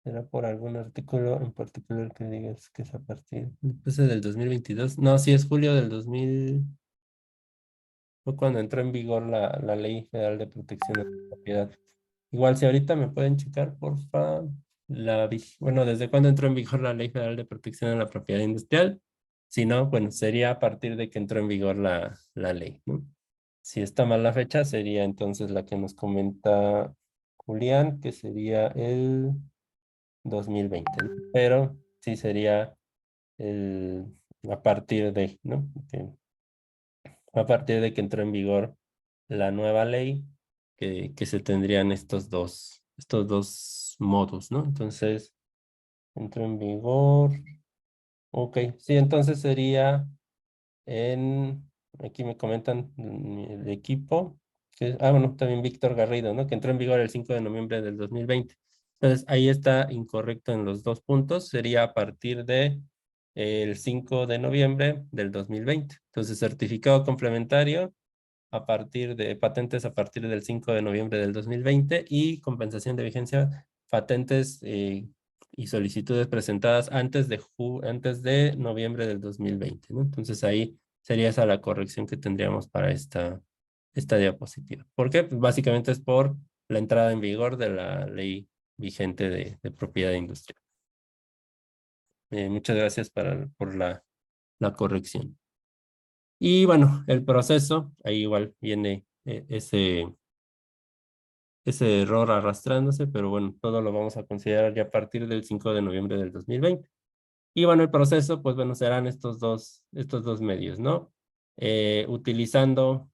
¿Será por algún artículo en particular que digas que es a partir? Pues es del 2022. No, sí es julio del 2000. Fue cuando entró en vigor la Ley Federal de Protección de la Propiedad. Igual, si ahorita me pueden checar, porfa, bueno, ¿desde cuándo entró en vigor la Ley Federal de Protección de la Propiedad Industrial? Si no, bueno, sería a partir de que entró en vigor la ley, ¿no? Si está mal la fecha, sería entonces la que nos comenta Julián, que sería el 2020, ¿no? Pero sí sería el, a partir de, ¿no? A partir de que entró en vigor la nueva ley, que se tendrían estos dos modos, ¿no? Entonces, entró en vigor. Ok, sí, entonces sería aquí me comentan el equipo, bueno, también Víctor Garrido, ¿no? Que entró en vigor el 5 de noviembre del 2020. Entonces, ahí está incorrecto en los dos puntos, sería a partir de el 5 de noviembre del 2020. Entonces, certificado complementario a partir de patentes a partir del 5 de noviembre del 2020 y compensación de vigencia patentes y solicitudes presentadas antes de noviembre del 2020, ¿no? Entonces ahí sería esa la corrección que tendríamos para esta diapositiva. ¿Por qué? Pues básicamente es por la entrada en vigor de la ley vigente de propiedad industrial. Muchas gracias por la corrección. Y bueno, el proceso, ahí igual viene ese error arrastrándose, pero bueno, todo lo vamos a considerar ya a partir del 5 de noviembre del 2020. Y bueno, el proceso, pues bueno, serán estos dos medios, ¿no? Utilizando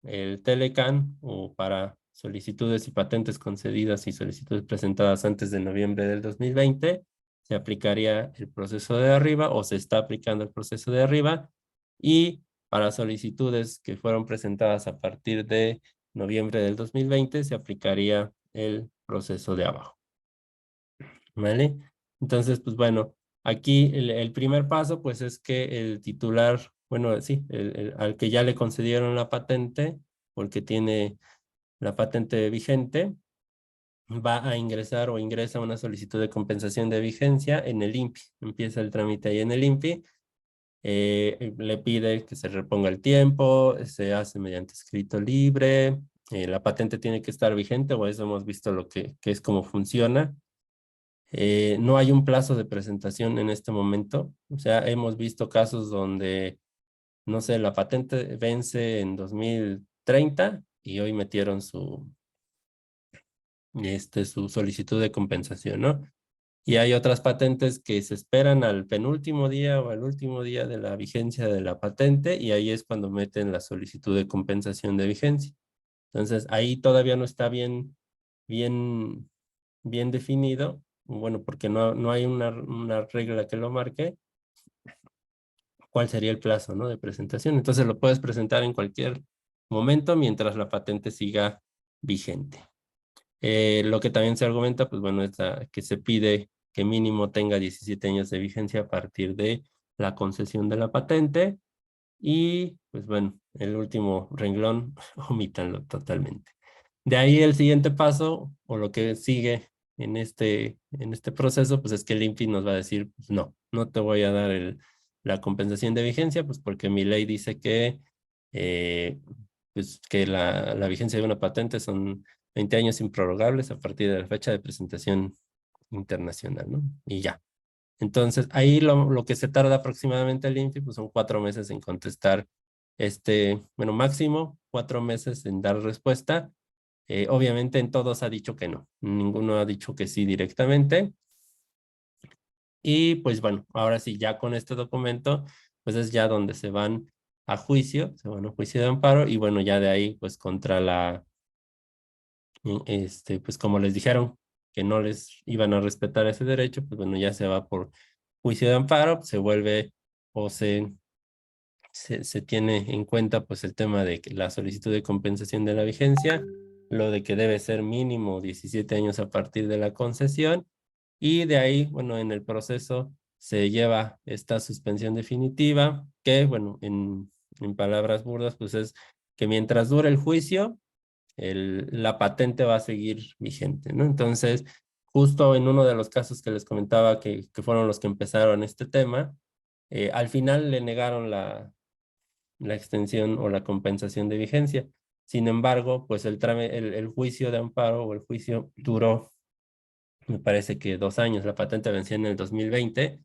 el Telecan o para solicitudes y patentes concedidas y solicitudes presentadas antes de noviembre del 2020, se aplicaría el proceso de arriba o se está aplicando el proceso de arriba y para solicitudes que fueron presentadas a partir de noviembre del 2020 se aplicaría el proceso de abajo. ¿Vale? Entonces, pues bueno, aquí el primer paso pues es que el titular, bueno, sí, al que ya le concedieron la patente, porque tiene la patente vigente, va a ingresar o ingresa una solicitud de compensación de vigencia en el INPI. Empieza el trámite ahí en el INPI. Le pide que se reponga el tiempo, se hace mediante escrito libre, la patente tiene que estar vigente, o eso hemos visto lo que es cómo funciona. No hay un plazo de presentación en este momento. O sea, hemos visto casos donde, no sé, la patente vence en 2030 y hoy metieron su solicitud de compensación, ¿no? Y hay otras patentes que se esperan al penúltimo día o al último día de la vigencia de la patente y ahí es cuando meten la solicitud de compensación de vigencia. Entonces, ahí todavía no está bien, bien definido, bueno, porque no hay una regla que lo marque, cuál sería el plazo, ¿no? De presentación. Entonces lo puedes presentar en cualquier momento mientras la patente siga vigente. Lo que también se argumenta, pues bueno, es que se pide que mínimo tenga 17 años de vigencia a partir de la concesión de la patente y, pues bueno, el último renglón, omítanlo totalmente. De ahí el siguiente paso, o lo que sigue en este proceso, pues es que el INPI nos va a decir, pues no te voy a dar la compensación de vigencia, pues porque mi ley dice eh, que la vigencia de una patente son 20 años improrrogables a partir de la fecha de presentación internacional, ¿no? Y ya. Entonces, ahí lo que se tarda aproximadamente el INPI, pues son 4 meses en contestar bueno, máximo 4 meses en dar respuesta. Obviamente en todos ha dicho que no, ninguno ha dicho que sí directamente. Y pues bueno, ahora sí, ya con este documento, pues es ya donde se van a juicio de amparo y bueno, ya de ahí pues contra pues como les dijeron que no les iban a respetar ese derecho, pues bueno, ya se va por juicio de amparo, se vuelve o se tiene en cuenta pues el tema de que la solicitud de compensación de la vigencia, lo de que debe ser mínimo 17 años a partir de la concesión y de ahí, bueno, en el proceso se lleva esta suspensión definitiva que, bueno, en palabras burdas, pues es que mientras dure el juicio, la patente va a seguir vigente, ¿no? Entonces, justo en uno de los casos que les comentaba que fueron los que empezaron este tema, al final le negaron la extensión o la compensación de vigencia. Sin embargo, pues el juicio de amparo o el juicio duró, me parece que 2 años. La patente venció en el 2020,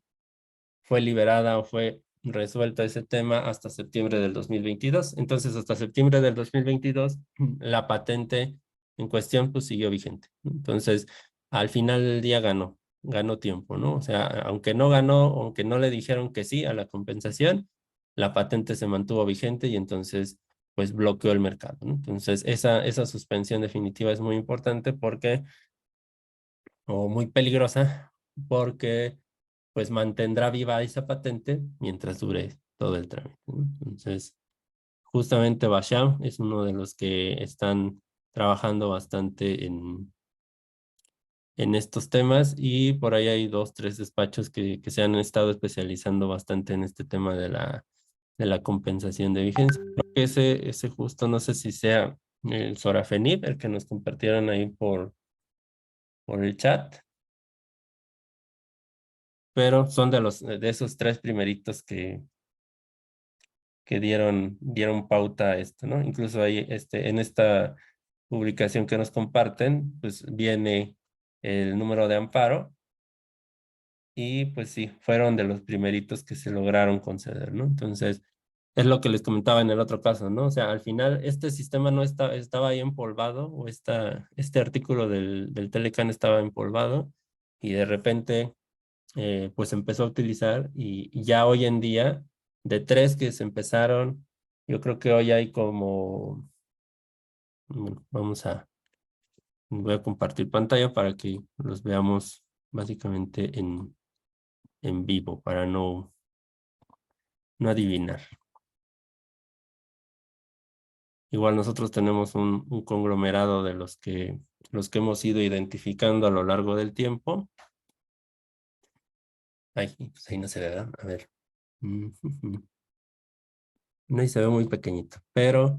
fue liberada o fue resuelto ese tema hasta septiembre del 2022. Entonces, hasta septiembre del 2022, la patente en cuestión pues siguió vigente. Entonces, al final del día ganó tiempo, ¿no? O sea, aunque no ganó, aunque no le dijeron que sí a la compensación, la patente se mantuvo vigente y entonces pues bloqueó el mercado, ¿no? Entonces, esa suspensión definitiva es muy importante porque, o muy peligrosa, porque pues mantendrá viva esa patente mientras dure todo el trámite, ¿no? Entonces, justamente Basham es uno de los que están trabajando bastante en estos temas y por ahí hay 2, 3 despachos que se han estado especializando bastante en este tema de la compensación de vigencia. Creo que ese justo, no sé si sea el Sorafenib, el que nos compartieron ahí por el chat, pero son de esos 3 primeritos que dieron pauta a esto, ¿no? Incluso ahí, en esta publicación que nos comparten, pues viene el número de amparo y pues sí, fueron de los primeritos que se lograron conceder, ¿no? Entonces, es lo que les comentaba en el otro caso, ¿no? O sea, al final este sistema no estaba ahí empolvado o este artículo del Telecan estaba empolvado y de repente pues empezó a utilizar y ya hoy en día, de 3 que se empezaron, yo creo que hoy hay como, bueno, voy a compartir pantalla para que los veamos básicamente en vivo, para no adivinar. Igual nosotros tenemos un conglomerado de los que hemos ido identificando a lo largo del tiempo. Ay, pues ahí no se ve, ¿verdad? A ver. No, y se ve muy pequeñito, pero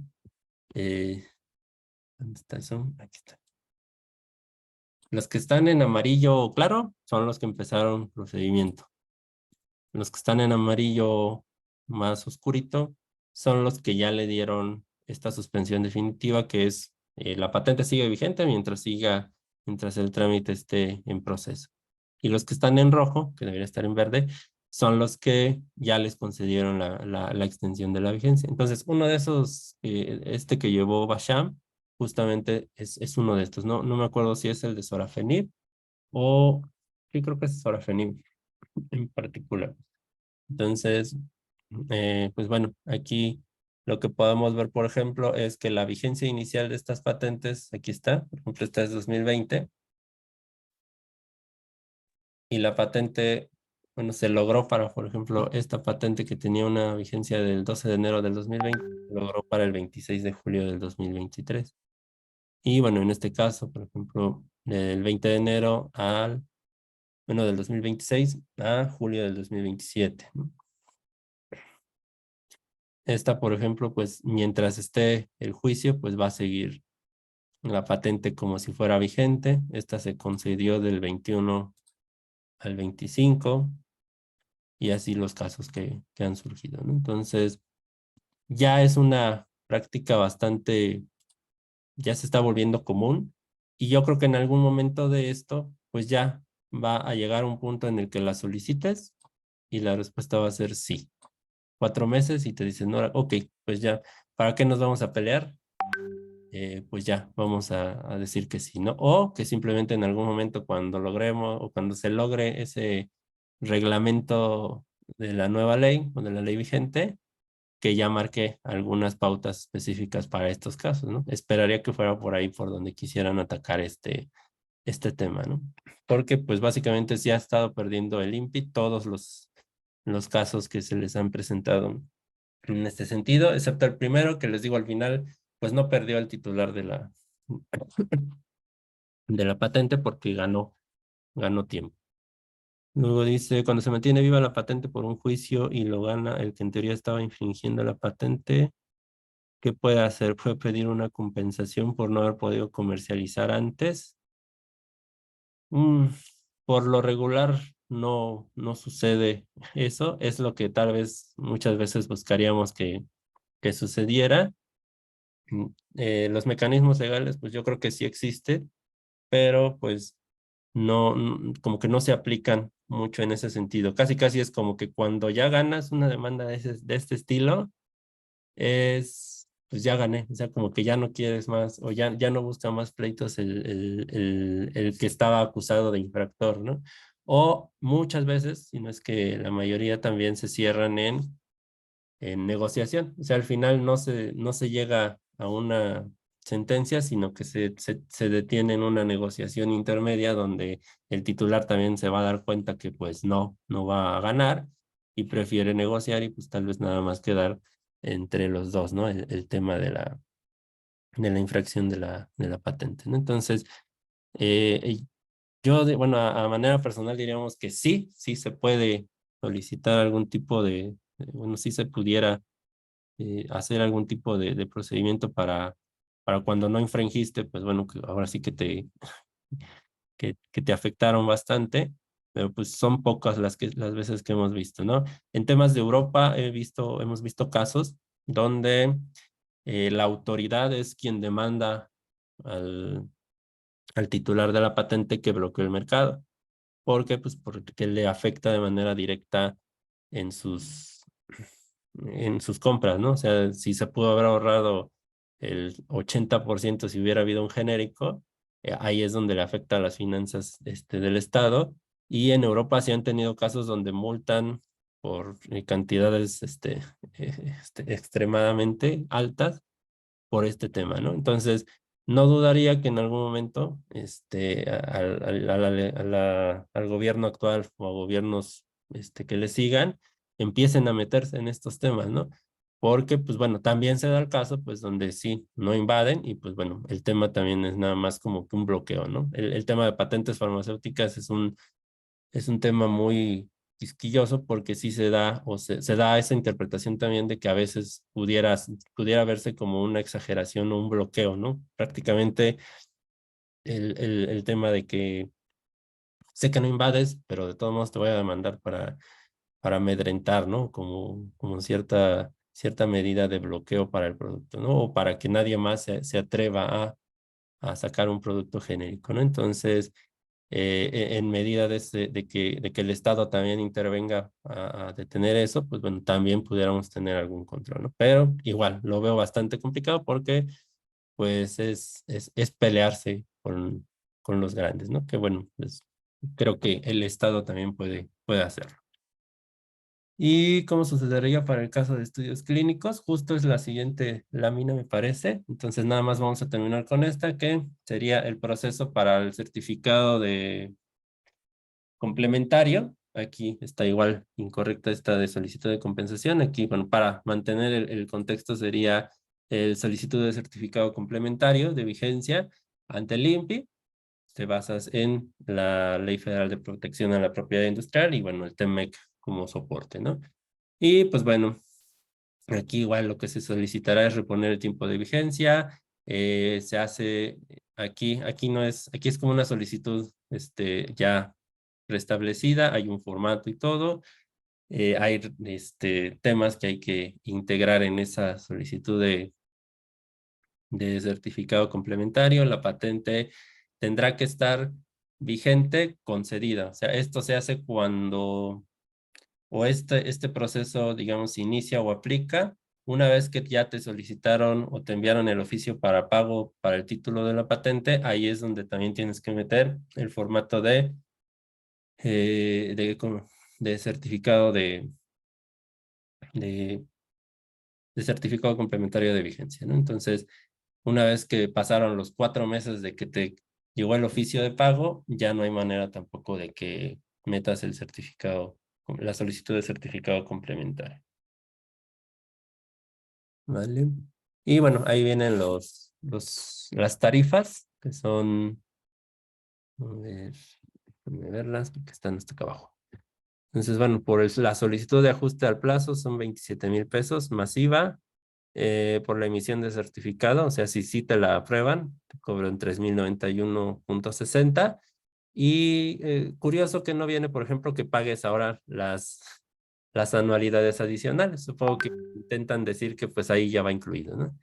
¿dónde está eso? Aquí está. Los que están en amarillo claro son los que empezaron procedimiento. Los que están en amarillo más oscurito son los que ya le dieron esta suspensión definitiva, que es la patente sigue vigente mientras el trámite esté en proceso. Y los que están en rojo, que debería estar en verde, son los que ya les concedieron la extensión de la vigencia. Entonces, uno de esos, que llevó Basham, justamente es uno de estos. No me acuerdo si es el de Sorafenib o sí creo que es Sorafenib en particular. Entonces, pues bueno, aquí lo que podemos ver, por ejemplo, es que la vigencia inicial de estas patentes, aquí está, por ejemplo, esta es 2020, y la patente, bueno, se logró para, por ejemplo, esta patente que tenía una vigencia del 12 de enero del 2020, se logró para el 26 de julio del 2023. Y bueno, en este caso, por ejemplo, del 20 de enero del 2026 a julio del 2027, ¿no? Esta, por ejemplo, pues mientras esté el juicio, pues va a seguir la patente como si fuera vigente. Esta se concedió del 21 al 25 y así los casos que han surgido, ¿no? Entonces, ya es una práctica bastante, ya se está volviendo común y yo creo que en algún momento de esto, pues ya va a llegar un punto en el que la solicites y la respuesta va a ser sí. 4 meses y te dicen, no, ok, pues ya, ¿para qué nos vamos a pelear? pues ya, vamos a decir que sí, ¿no? O que simplemente en algún momento cuando logremos o cuando se logre ese reglamento de la nueva ley o de la ley vigente, que ya marque algunas pautas específicas para estos casos, ¿no? Esperaría que fuera por ahí por donde quisieran atacar este tema, ¿no? Porque pues básicamente sí ha estado perdiendo el INPI todos los casos que se les han presentado en este sentido, excepto el primero que les digo al final, pues no perdió el titular de la patente porque ganó tiempo. Luego dice, cuando se mantiene viva la patente por un juicio y lo gana el que en teoría estaba infringiendo la patente, ¿qué puede hacer? ¿Puede pedir una compensación por no haber podido comercializar antes? Mm, por lo regular no sucede eso. Es lo que tal vez muchas veces buscaríamos que sucediera. Los mecanismos legales, pues yo creo que sí existen, pero pues como que no se aplican mucho en ese sentido. Casi casi es como que cuando ya ganas una demanda de este estilo, pues ya gané, o sea, como que ya no quieres más o ya no busca más pleitos el que estaba acusado de infractor, ¿no? O muchas veces, si no es que la mayoría también se cierran en negociación, o sea, al final no se llega a una sentencia, sino que se detiene en una negociación intermedia donde el titular también se va a dar cuenta que pues no va a ganar y prefiere negociar y pues tal vez nada más quedar entre los dos, ¿no? El tema de la infracción de la patente, ¿no? Entonces, yo, bueno, a manera personal diríamos que sí se puede solicitar algún tipo bueno, sí se pudiera hacer algún tipo de procedimiento para cuando no infringiste, pues bueno, que ahora sí que te afectaron bastante, pero pues son pocas las veces que hemos visto, ¿no? En temas de Europa hemos visto casos donde la autoridad es quien demanda al, al titular de la patente que bloqueó el mercado. ¿Por qué? Pues porque le afecta de manera directa en sus compras, ¿no? O sea, si se pudo haber ahorrado el 80% si hubiera habido un genérico, ahí es donde le afecta a las finanzas del Estado. Y en Europa sí han tenido casos donde multan por cantidades extremadamente altas por este tema, ¿no? Entonces, no dudaría que en algún momento al gobierno actual o a gobiernos que le sigan, empiecen a meterse en estos temas, ¿no? Porque, pues bueno, también se da el caso, pues donde sí, no invaden y pues bueno, el tema también es nada más como que un bloqueo, ¿no? El tema de patentes farmacéuticas es un tema muy quisquilloso porque sí se da o se da esa interpretación también de que a veces pudiera verse como una exageración o un bloqueo, ¿no? Prácticamente el tema de que sé que no invades, pero de todos modos te voy a demandar para amedrentar, ¿no? Como cierta medida de bloqueo para el producto, ¿no? O para que nadie más se atreva a sacar un producto genérico, ¿no? Entonces, en medida de que el Estado también intervenga a detener eso, pues bueno, también pudiéramos tener algún control, ¿no? Pero igual, lo veo bastante complicado porque pues es pelearse con los grandes, ¿no? Que bueno, pues creo que el Estado también puede hacerlo. ¿Y cómo sucedería para el caso de estudios clínicos? Justo es la siguiente lámina, me parece. Entonces, nada más vamos a terminar con esta, que sería el proceso para el certificado de complementario. Aquí está igual incorrecta esta de solicitud de compensación. Aquí, bueno, para mantener el contexto sería el solicitud de certificado complementario de vigencia ante el INPI. Te basas en la Ley Federal de Protección a la Propiedad Industrial y, bueno, el TEMEC como soporte, ¿no? Y, pues, bueno, aquí igual lo que se solicitará es reponer el tiempo de vigencia. Se hace, aquí no es, aquí es como una solicitud, ya preestablecida, hay un formato y todo. Hay temas que hay que integrar en esa solicitud de certificado complementario. La patente tendrá que estar vigente, concedida. O sea, esto se hace cuando o este proceso, digamos, se inicia o aplica una vez que ya te solicitaron o te enviaron el oficio para pago para el título de la patente, ahí es donde también tienes que meter el formato eh, de, como- de certificado de, de certificado complementario de vigencia, ¿no? Entonces, una vez que pasaron los 4 meses de que te llegó el oficio de pago, ya no hay manera tampoco de que metas el certificado, la solicitud de certificado complementario. ¿Vale? Y bueno, ahí vienen las tarifas, que son, a ver, déjame verlas, porque están hasta acá abajo. Entonces, bueno, la solicitud de ajuste al plazo son 27,000 pesos masiva. Por la emisión de certificado, o sea, si sí te la aprueban, te cobran 3,091,60. Y curioso que no viene, por ejemplo, que pagues ahora las anualidades adicionales. Supongo que intentan decir que pues ahí ya va incluido, ¿no?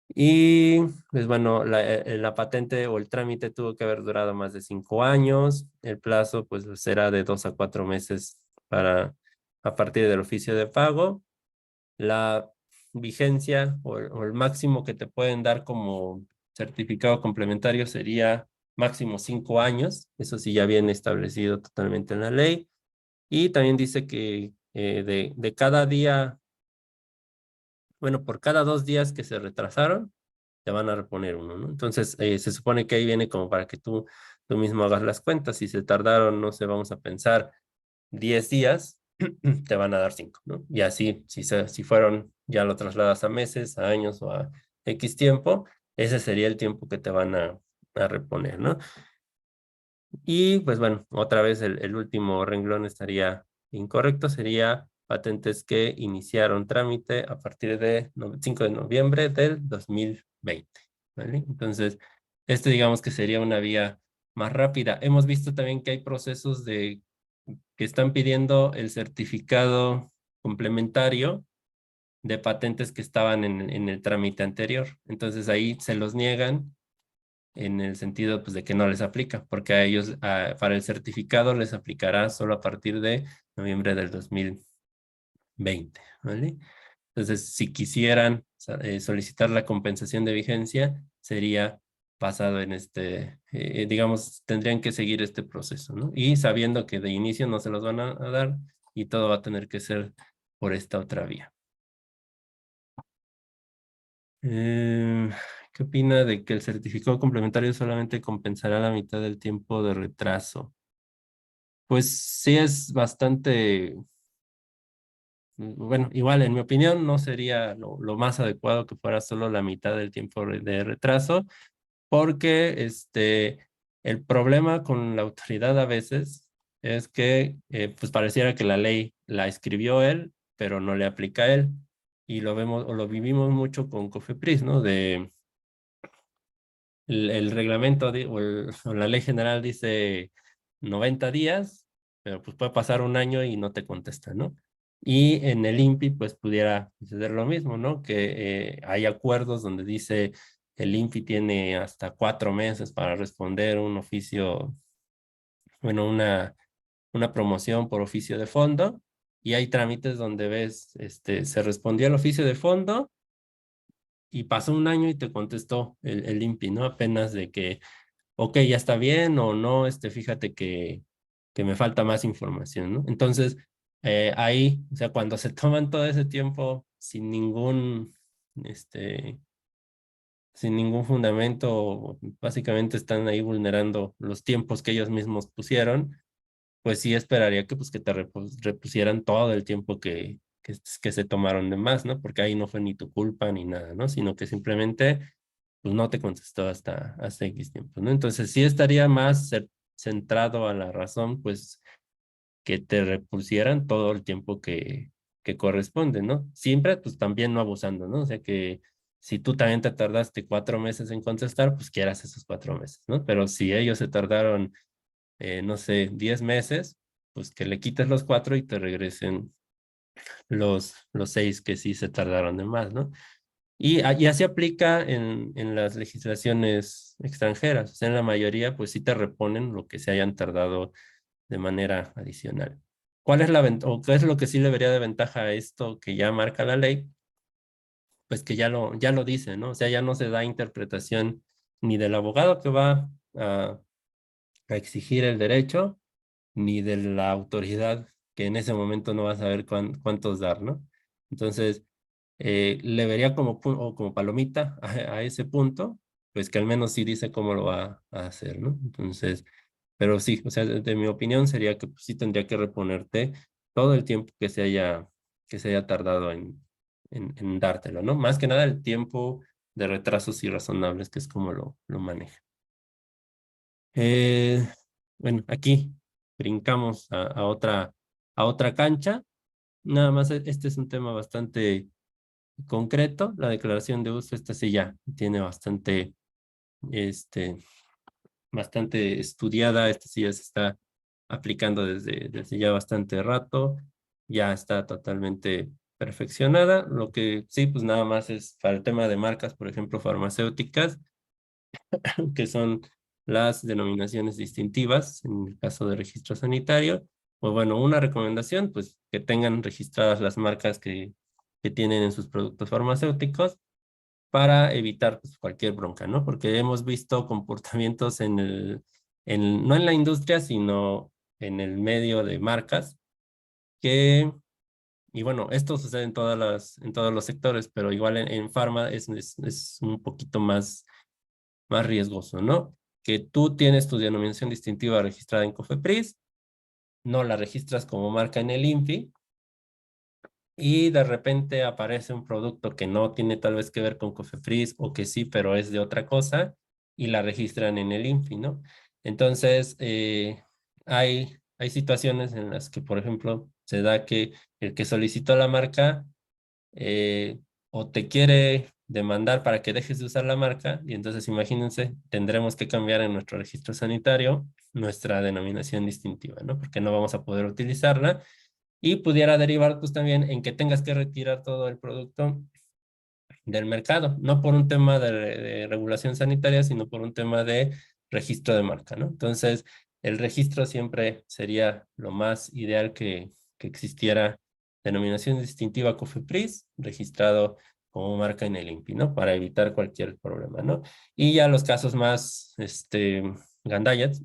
Y pues bueno, la patente o el trámite tuvo que haber durado más de 5 años. El plazo pues será de 2 a 4 meses a partir del oficio de pago. La vigencia o el máximo que te pueden dar como certificado complementario sería máximo 5 años. Eso sí ya viene establecido totalmente en la ley. Y también dice que de cada día, bueno, por cada 2 días que se retrasaron, te van a reponer uno, ¿no? Entonces, se supone que ahí viene como para que tú mismo hagas las cuentas. Si se tardaron, no sé, vamos a pensar 10 días, te van a dar 5, ¿no? Y así, si fueron, ya lo trasladas a meses, a años o a X tiempo, ese sería el tiempo que te van a reponer, ¿no? Y pues bueno, otra vez el último renglón estaría incorrecto, sería patentes que iniciaron trámite a partir de 5 de noviembre del 2020, ¿vale? Entonces, este digamos que sería una vía más rápida. Hemos visto también que hay procesos que están pidiendo el certificado complementario de patentes que estaban en el trámite anterior. Entonces ahí se los niegan en el sentido pues, de que no les aplica, porque a ellos, para el certificado les aplicará solo a partir de noviembre del 2020, ¿vale? Entonces, si quisieran solicitar la compensación de vigencia, sería basado en digamos, tendrían que seguir este proceso, ¿no? Y sabiendo que de inicio no se los van a dar y todo va a tener que ser por esta otra vía. Eh, ¿Qué opina de que el certificado complementario solamente compensará la mitad del tiempo de retraso? Pues sí es bastante, bueno, igual en mi opinión no sería lo más adecuado que fuera solo la mitad del tiempo de retraso, porque el problema con la autoridad a veces es que pues pareciera que la ley la escribió él, pero no le aplica a él. Y lo vemos o lo vivimos mucho con COFEPRIS, ¿no? El reglamento o la ley general dice 90 días, pero pues puede pasar un año y no te contesta, ¿no? Y en el INPI pues pudiera suceder lo mismo, ¿no? Que hay acuerdos donde dice el INPI tiene hasta 4 meses para responder un oficio, bueno, una promoción por oficio de fondo, y hay trámites donde ves, se respondió el oficio de fondo y pasó un año y te contestó el INPI, ¿no? Apenas de que ok, ya está bien o no, fíjate que me falta más información, ¿no? Entonces, ahí, o sea, cuando se toman todo ese tiempo este, sin ningún fundamento, básicamente están ahí vulnerando los tiempos que ellos mismos pusieron, pues sí esperaría que, pues, que te repusieran todo el tiempo que se tomaron de más, ¿no? Porque ahí no fue ni tu culpa ni nada, ¿no? Sino que simplemente pues no te contestó hasta X tiempo, ¿no? Entonces sí estaría más centrado a la razón, pues que te repusieran todo el tiempo que corresponde, ¿no? Siempre, pues también no abusando, ¿no? O sea que si tú también te tardaste 4 meses en contestar, pues quieras esos 4 meses, ¿no? Pero si ellos se tardaron, no sé, 10 meses, pues que le quites los 4 y te regresen los 6 que sí se tardaron de más, ¿no? Y así aplica en las legislaciones extranjeras. O sea, en la mayoría, pues sí te reponen lo que se hayan tardado de manera adicional. ¿Cuál es o qué es lo que sí le vería de ventaja a esto que ya marca la ley? pues que ya lo dice, ¿no? O sea, ya no se da interpretación ni del abogado que va a exigir el derecho, ni de la autoridad que en ese momento no va a saber cuántos dar, ¿no? Entonces, le vería como, o como palomita a ese punto, pues que al menos sí dice cómo lo va a hacer, ¿no? Entonces, pero sí, o sea, de mi opinión sería que pues, sí tendría que reponerte todo el tiempo que se haya tardado en dártelo, ¿no? Más que nada el tiempo de retrasos irrazonables, que es como lo maneja. Eh, bueno, aquí brincamos a otra cancha. Nada más, este es un tema bastante concreto. La declaración de uso, esta sí ya tiene este, bastante estudiada. Esta sí ya se está aplicando desde ya bastante rato. Ya está totalmente perfeccionada. Lo que sí, pues nada más es para el tema de marcas, por ejemplo, farmacéuticas, que son las denominaciones distintivas en el caso de registro sanitario. Pues bueno, una recomendación, pues que tengan registradas las marcas que tienen en sus productos farmacéuticos para evitar pues, cualquier bronca, ¿no? Porque hemos visto comportamientos no en la industria, sino en el medio de marcas que, y bueno, esto sucede en todos los sectores, pero igual en farma es un poquito más riesgoso, ¿no? Que tú tienes tu denominación distintiva registrada en COFEPRIS, no la registras como marca en el INPI y de repente aparece un producto que no tiene tal vez que ver con COFEPRIS o que sí, pero es de otra cosa y la registran en el INPI, ¿no? Entonces, hay situaciones en las que, por ejemplo, se da que el que solicitó la marca eh, o te quiere demandar para que dejes de usar la marca y entonces imagínense, tendremos que cambiar en nuestro registro sanitario nuestra denominación distintiva, ¿no? Porque no vamos a poder utilizarla y pudiera derivar pues también en que tengas que retirar todo el producto del mercado, no por un tema de regulación sanitaria, sino por un tema de registro de marca, ¿no? Entonces, el registro siempre sería lo más ideal que existiera denominación distintiva COFEPRIS, registrado como marca en el INPI, ¿no? Para evitar cualquier problema, ¿no? Y ya los casos más, gandallas,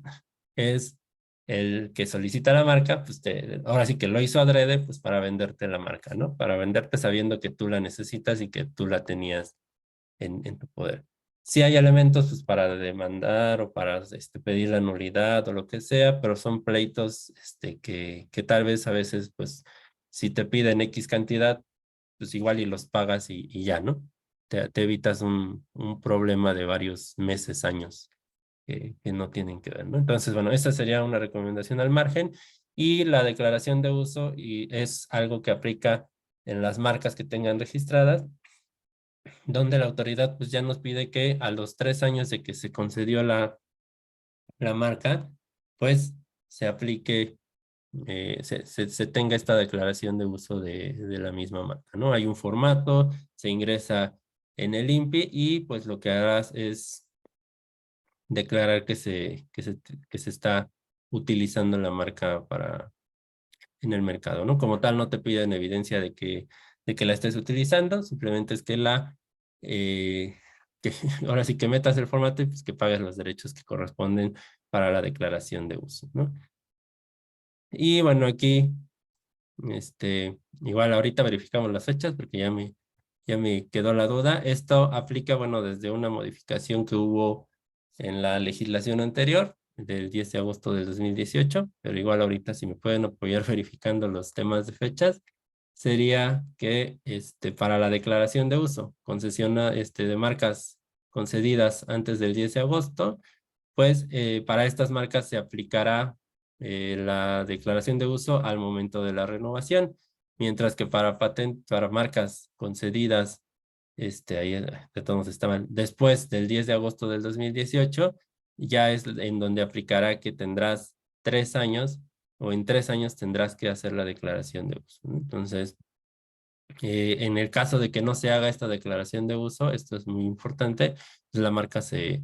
es el que solicita la marca, pues ahora sí que lo hizo adrede, pues para venderte la marca, ¿no? Para venderte sabiendo que tú la necesitas y que tú la tenías en tu poder. Si hay elementos, pues para demandar o para pedir la nulidad o lo que sea, pero son pleitos que tal vez a veces, pues, si te piden X cantidad, pues igual y los pagas y ya, ¿no? Te evitas un problema de varios meses, años que no tienen que ver, ¿no? Entonces, bueno, esa sería una recomendación al margen y la declaración de uso y es algo que aplica en las marcas que tengan registradas, donde la autoridad pues ya nos pide que a los 3 años de que se concedió la marca, pues se aplique, se tenga esta declaración de uso de la misma marca, ¿no? Hay un formato, se ingresa en el INPI y pues lo que harás es declarar que se está utilizando la marca en el mercado, ¿no? Como tal, no te piden evidencia de que la estés utilizando, simplemente es que eh, que ahora sí que metas el formato y pues que pagues los derechos que corresponden para la declaración de uso, ¿no? Y bueno, aquí, igual ahorita verificamos las fechas porque ya me quedó la duda. Esto aplica, bueno, desde una modificación que hubo en la legislación anterior, del 10 de agosto del 2018, pero igual ahorita si me pueden apoyar verificando los temas de fechas, sería que para la declaración de uso, de marcas concedidas antes del 10 de agosto, pues para estas marcas se aplicará la declaración de uso al momento de la renovación, mientras que para marcas concedidas, ahí de todos estaban, después del 10 de agosto del 2018, ya es en donde aplicará que tendrás 3 años o en 3 años tendrás que hacer la declaración de uso, ¿no? Entonces, en el caso de que no se haga esta declaración de uso, esto es muy importante, pues la marca se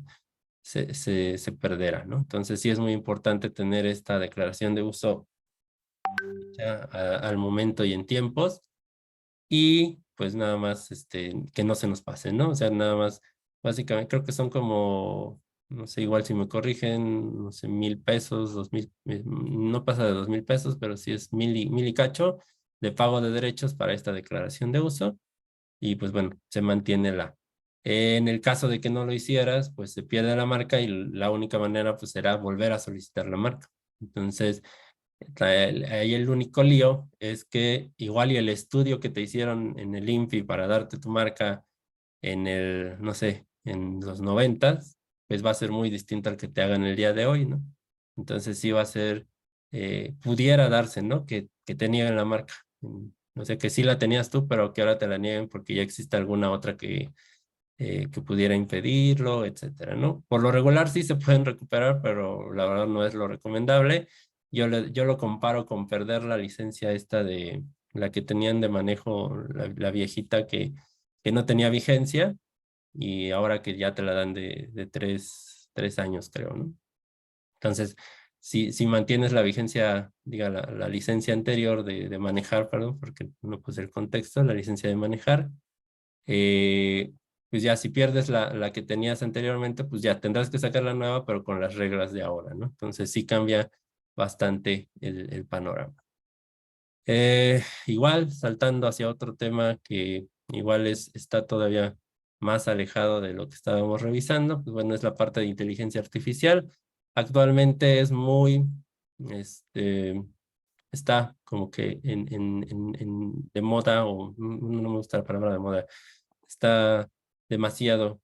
perderá, ¿no? Entonces sí es muy importante tener esta declaración de uso ya al momento y en tiempos. Y pues nada más que no se nos pase, ¿no? O sea, nada más, básicamente creo que son como, no sé, igual si me corrigen, no sé, 1,000 pesos, 2,000, no pasa de 2,000 pesos, pero sí es mil y cacho de pago de derechos para esta declaración de uso y pues bueno, se mantiene la. En el caso de que no lo hicieras, pues se pierde la marca y la única manera pues será volver a solicitar la marca. Entonces, ahí el único lío es que igual y el estudio que te hicieron en el INPI para darte tu marca en el, no sé, en los 90, pues va a ser muy distinto al que te hagan el día de hoy, ¿no? Entonces sí va a ser, pudiera darse, ¿no? Que te nieguen la marca. O sea, que sí la tenías tú, pero que ahora te la nieguen porque ya existe alguna otra que pudiera impedirlo, etcétera, ¿no? Por lo regular sí se pueden recuperar, pero la verdad no es lo recomendable. Yo lo comparo con perder la licencia esta de la que tenían de manejo, la viejita que no tenía vigencia y ahora que ya te la dan de 3 años, creo, ¿no? Entonces, si mantienes la vigencia, diga, la licencia anterior de manejar, perdón, porque no puse el contexto, la licencia de manejar, eh, pues ya si pierdes la que tenías anteriormente, pues ya tendrás que sacar la nueva, pero con las reglas de ahora, ¿no? Entonces sí cambia bastante el panorama. Igual, saltando hacia otro tema que igual está todavía más alejado de lo que estábamos revisando, pues bueno, es la parte de inteligencia artificial. Actualmente es muy, este, está como que de moda, o no me gusta la palabra de moda, está demasiado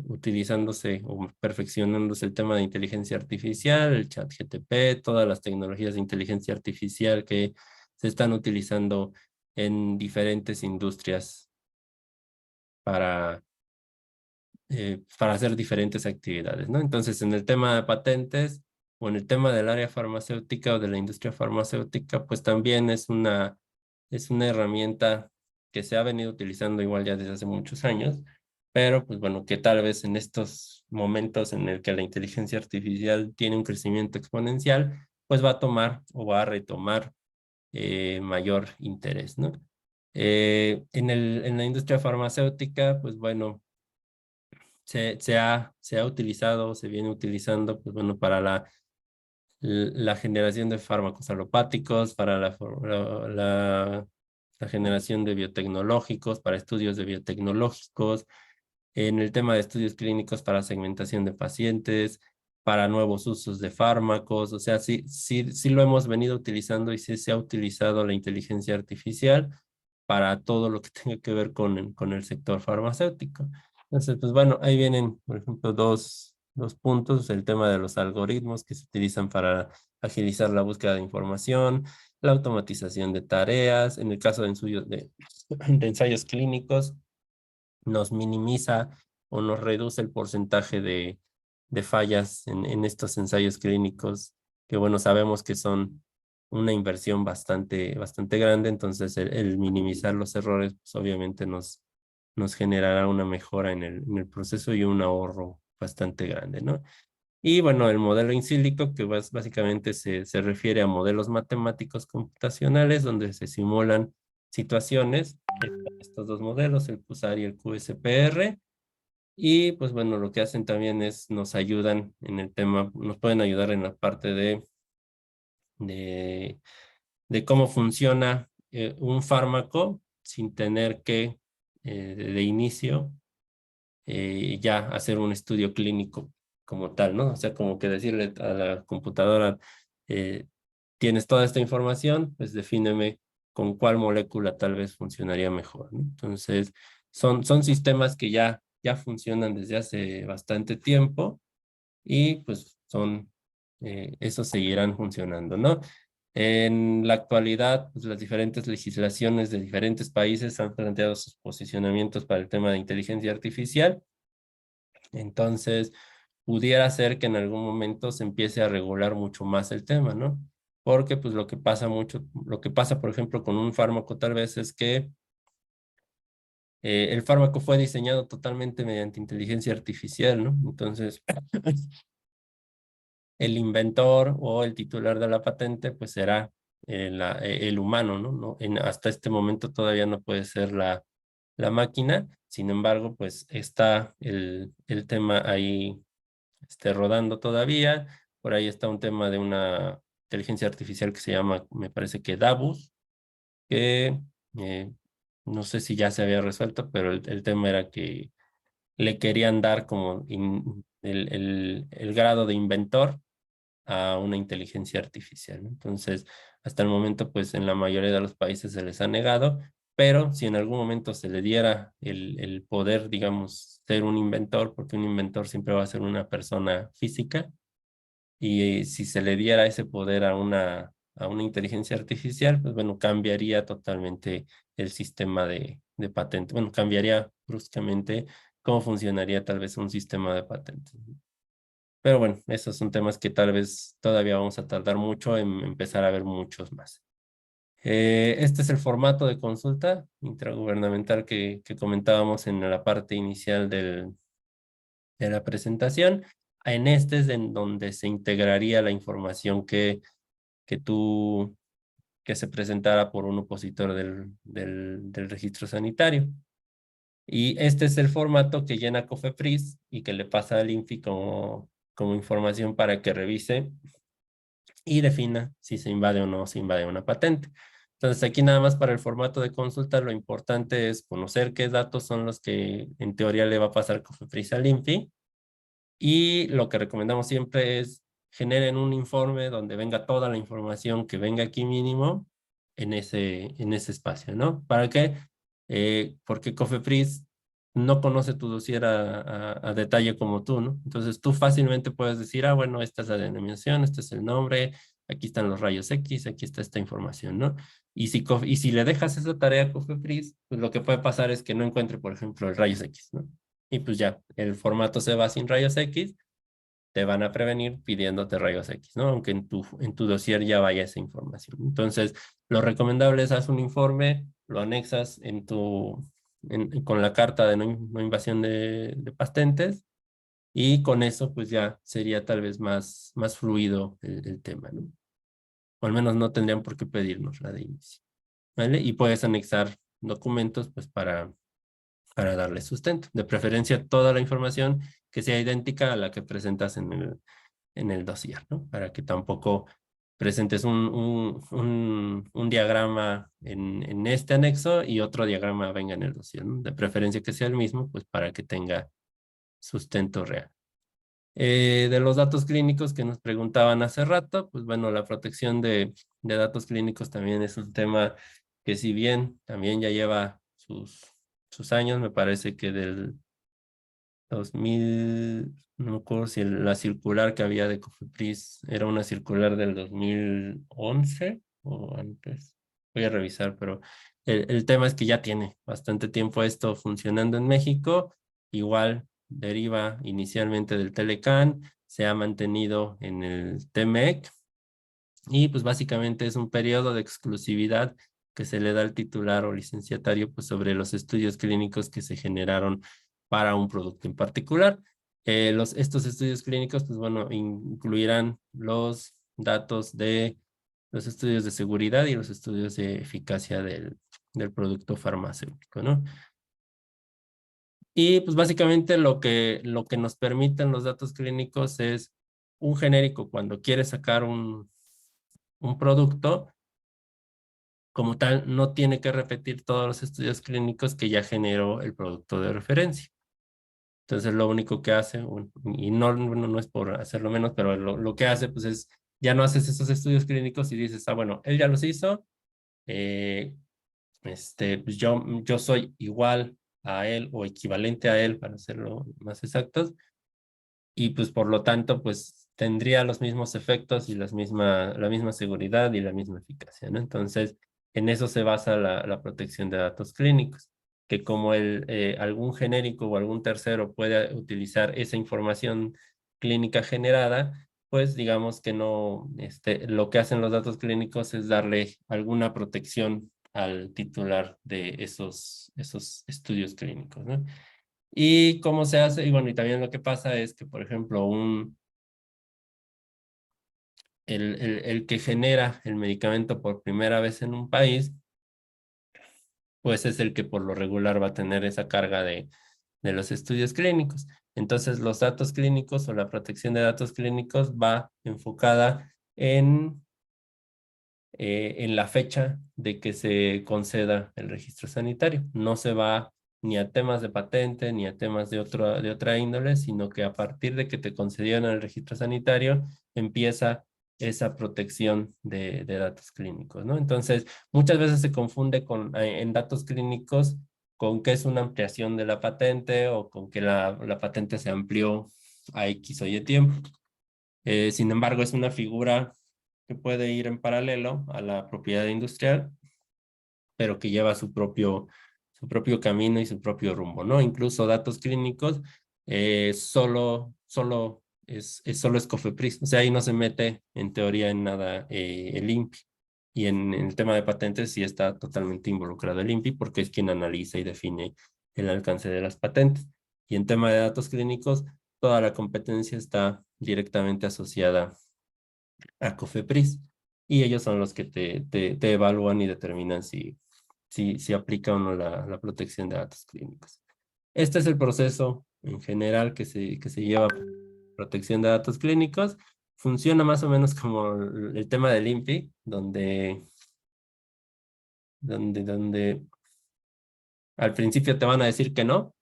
utilizándose o perfeccionándose el tema de inteligencia artificial, el chat GTP, todas las tecnologías de inteligencia artificial que se están utilizando en diferentes industrias para, para hacer diferentes actividades, ¿no? Entonces, en el tema de patentes o en el tema del área farmacéutica o de la industria farmacéutica, pues también es una herramienta que se ha venido utilizando igual ya desde hace muchos años, pero pues bueno, que tal vez en estos momentos en el que la inteligencia artificial tiene un crecimiento exponencial, pues va a tomar o va a retomar mayor interés, ¿no? En la industria farmacéutica, pues bueno, se ha utilizado, se viene utilizando, pues bueno, para la generación de fármacos alopáticos, para la generación de biotecnológicos, para estudios de biotecnológicos, en el tema de estudios clínicos para segmentación de pacientes, para nuevos usos de fármacos, o sea, sí lo hemos venido utilizando y sí se ha utilizado la inteligencia artificial para todo lo que tenga que ver con el sector farmacéutico. Entonces, pues bueno, ahí vienen, por ejemplo, dos puntos, el tema de los algoritmos que se utilizan para agilizar la búsqueda de información, la automatización de tareas, en el caso de ensayos clínicos, nos minimiza o nos reduce el porcentaje de fallas en estos ensayos clínicos, que bueno, sabemos que son una inversión bastante grande, entonces el minimizar los errores, pues obviamente nos generará una mejora en el proceso y un ahorro bastante grande, ¿no? Y bueno, el modelo in silico, que básicamente se refiere a modelos matemáticos computacionales donde se simulan situaciones, estos dos modelos, el QSAR y el QSPR, y pues bueno, lo que hacen también es nos ayudan en el tema, nos pueden ayudar en la parte de, de cómo funciona un fármaco sin tener que de inicio ya hacer un estudio clínico como tal, ¿no? O sea, como que decirle a la computadora, eh, tienes toda esta información, pues defíneme con cuál molécula tal vez funcionaría mejor, ¿no? Entonces, son sistemas que ya funcionan desde hace bastante tiempo y pues esos seguirán funcionando, ¿no? En la actualidad, pues, las diferentes legislaciones de diferentes países han planteado sus posicionamientos para el tema de inteligencia artificial. Entonces, pudiera ser que en algún momento se empiece a regular mucho más el tema, ¿no? Porque pues lo que pasa, por ejemplo, con un fármaco tal vez es que el fármaco fue diseñado totalmente mediante inteligencia artificial, ¿no? Entonces, el inventor o el titular de la patente, pues será el humano, ¿no? Hasta este momento todavía no puede ser la máquina. Sin embargo, pues está el tema ahí rodando todavía. Por ahí está un tema de una inteligencia artificial que se llama, me parece que Davos, que eh, no sé si ya se había resuelto, pero el tema era que le querían dar como el grado de inventor a una inteligencia artificial, ¿no? Entonces, hasta el momento, pues en la mayoría de los países se les ha negado, pero si en algún momento se le diera el poder, digamos, ser un inventor, porque un inventor siempre va a ser una persona física, y si se le diera ese poder a una inteligencia artificial, pues bueno, cambiaría totalmente el sistema de patentes. Bueno, cambiaría bruscamente cómo funcionaría tal vez un sistema de patentes. Pero bueno, esos son temas que tal vez todavía vamos a tardar mucho en empezar a ver muchos más. Este es el formato de consulta intergubernamental que comentábamos en la parte inicial de la presentación. En este es en donde se integraría la información que tú, que se presentara por un opositor del registro sanitario. Y este es el formato que llena COFEPRIS y que le pasa al INFI como información para que revise y defina si se invade o no se invade una patente. Entonces, aquí nada más para el formato de consulta, lo importante es conocer qué datos son los que en teoría le va a pasar COFEPRIS al INFI, y lo que recomendamos siempre es generen un informe donde venga toda la información que venga aquí mínimo en ese espacio, ¿no? ¿Para qué? Porque COFEPRIS no conoce tu dossier a detalle como tú, ¿no? Entonces tú fácilmente puedes decir, ah, bueno, esta es la denominación, este es el nombre, aquí están los rayos X, aquí está esta información, ¿no? Y si le dejas esa tarea a COFEPRIS, pues lo que puede pasar es que no encuentre, por ejemplo, el rayos X, ¿no? Y pues ya, el formato se va sin rayos X, te van a prevenir pidiéndote rayos X, ¿no? Aunque en tu dossier ya vaya esa información. Entonces, lo recomendable es hacer un informe, lo anexas con la carta de no invasión de patentes, y con eso pues ya sería tal vez más fluido el tema, ¿no? O al menos no tendrían por qué pedirnos la de inicio, ¿vale? Y puedes anexar documentos pues para darle sustento. De preferencia, toda la información que sea idéntica a la que presentas en el dossier, ¿no? Para que tampoco presentes un diagrama en este anexo y otro diagrama venga en el dossier, ¿no? De preferencia que sea el mismo, pues para que tenga sustento real. De los datos clínicos que nos preguntaban hace rato, pues bueno, la protección de datos clínicos también es un tema que, si bien también ya lleva sus años, me parece que del 2000, no me acuerdo si la circular que había de COFEPRIS era una circular del 2011 o antes. Voy a revisar, pero el tema es que ya tiene bastante tiempo esto funcionando en México. Igual deriva inicialmente del Telecán, se ha mantenido en el TEMEC, y pues básicamente es un periodo de exclusividad que se le da al titular o licenciatario pues sobre los estudios clínicos que se generaron para un producto en particular. Estos estudios clínicos pues bueno, incluirán los datos de los estudios de seguridad y los estudios de eficacia del producto farmacéutico, ¿no? Y pues básicamente lo que nos permiten los datos clínicos es un genérico cuando quiere sacar un producto como tal, no tiene que repetir todos los estudios clínicos que ya generó el producto de referencia. Entonces, lo único que hace, y no es por hacerlo menos, pero lo que hace, pues es, ya no haces esos estudios clínicos y dices, ah, bueno, él ya los hizo, eh, pues yo soy igual a él o equivalente a él, para hacerlo más exactos, y pues por lo tanto, pues tendría los mismos efectos y la misma seguridad y la misma eficacia, ¿no? Entonces, en eso se basa la protección de datos clínicos, que como algún genérico o algún tercero puede utilizar esa información clínica generada, pues digamos que no, lo que hacen los datos clínicos es darle alguna protección al titular de esos estudios clínicos, ¿no? ¿Y cómo se hace? Y bueno, y también lo que pasa es que, por ejemplo, el que genera el medicamento por primera vez en un país, pues es el que por lo regular va a tener esa carga de los estudios clínicos. Entonces, los datos clínicos o la protección de datos clínicos va enfocada en la fecha de que se conceda el registro sanitario. No se va ni a temas de patente ni a temas de otra índole, sino que a partir de que te concedieron el registro sanitario, empieza esa protección de datos clínicos, ¿no? Entonces, muchas veces se confunde en datos clínicos con que es una ampliación de la patente o con que la patente se amplió a X o Y tiempo. Sin embargo, es una figura que puede ir en paralelo a la propiedad industrial, pero que lleva su propio camino y su propio rumbo, ¿no? Incluso datos clínicos, solo es COFEPRIS, o sea, ahí no se mete en teoría en nada el INPI. Y en el tema de patentes sí está totalmente involucrado el INPI porque es quien analiza y define el alcance de las patentes. Y en tema de datos clínicos, toda la competencia está directamente asociada a COFEPRIS y ellos son los que te evalúan y determinan si aplica o no la protección de datos clínicos. Este es el proceso en general que se lleva por protección de datos clínicos. Funciona más o menos como el tema del INPI, donde al principio te van a decir que no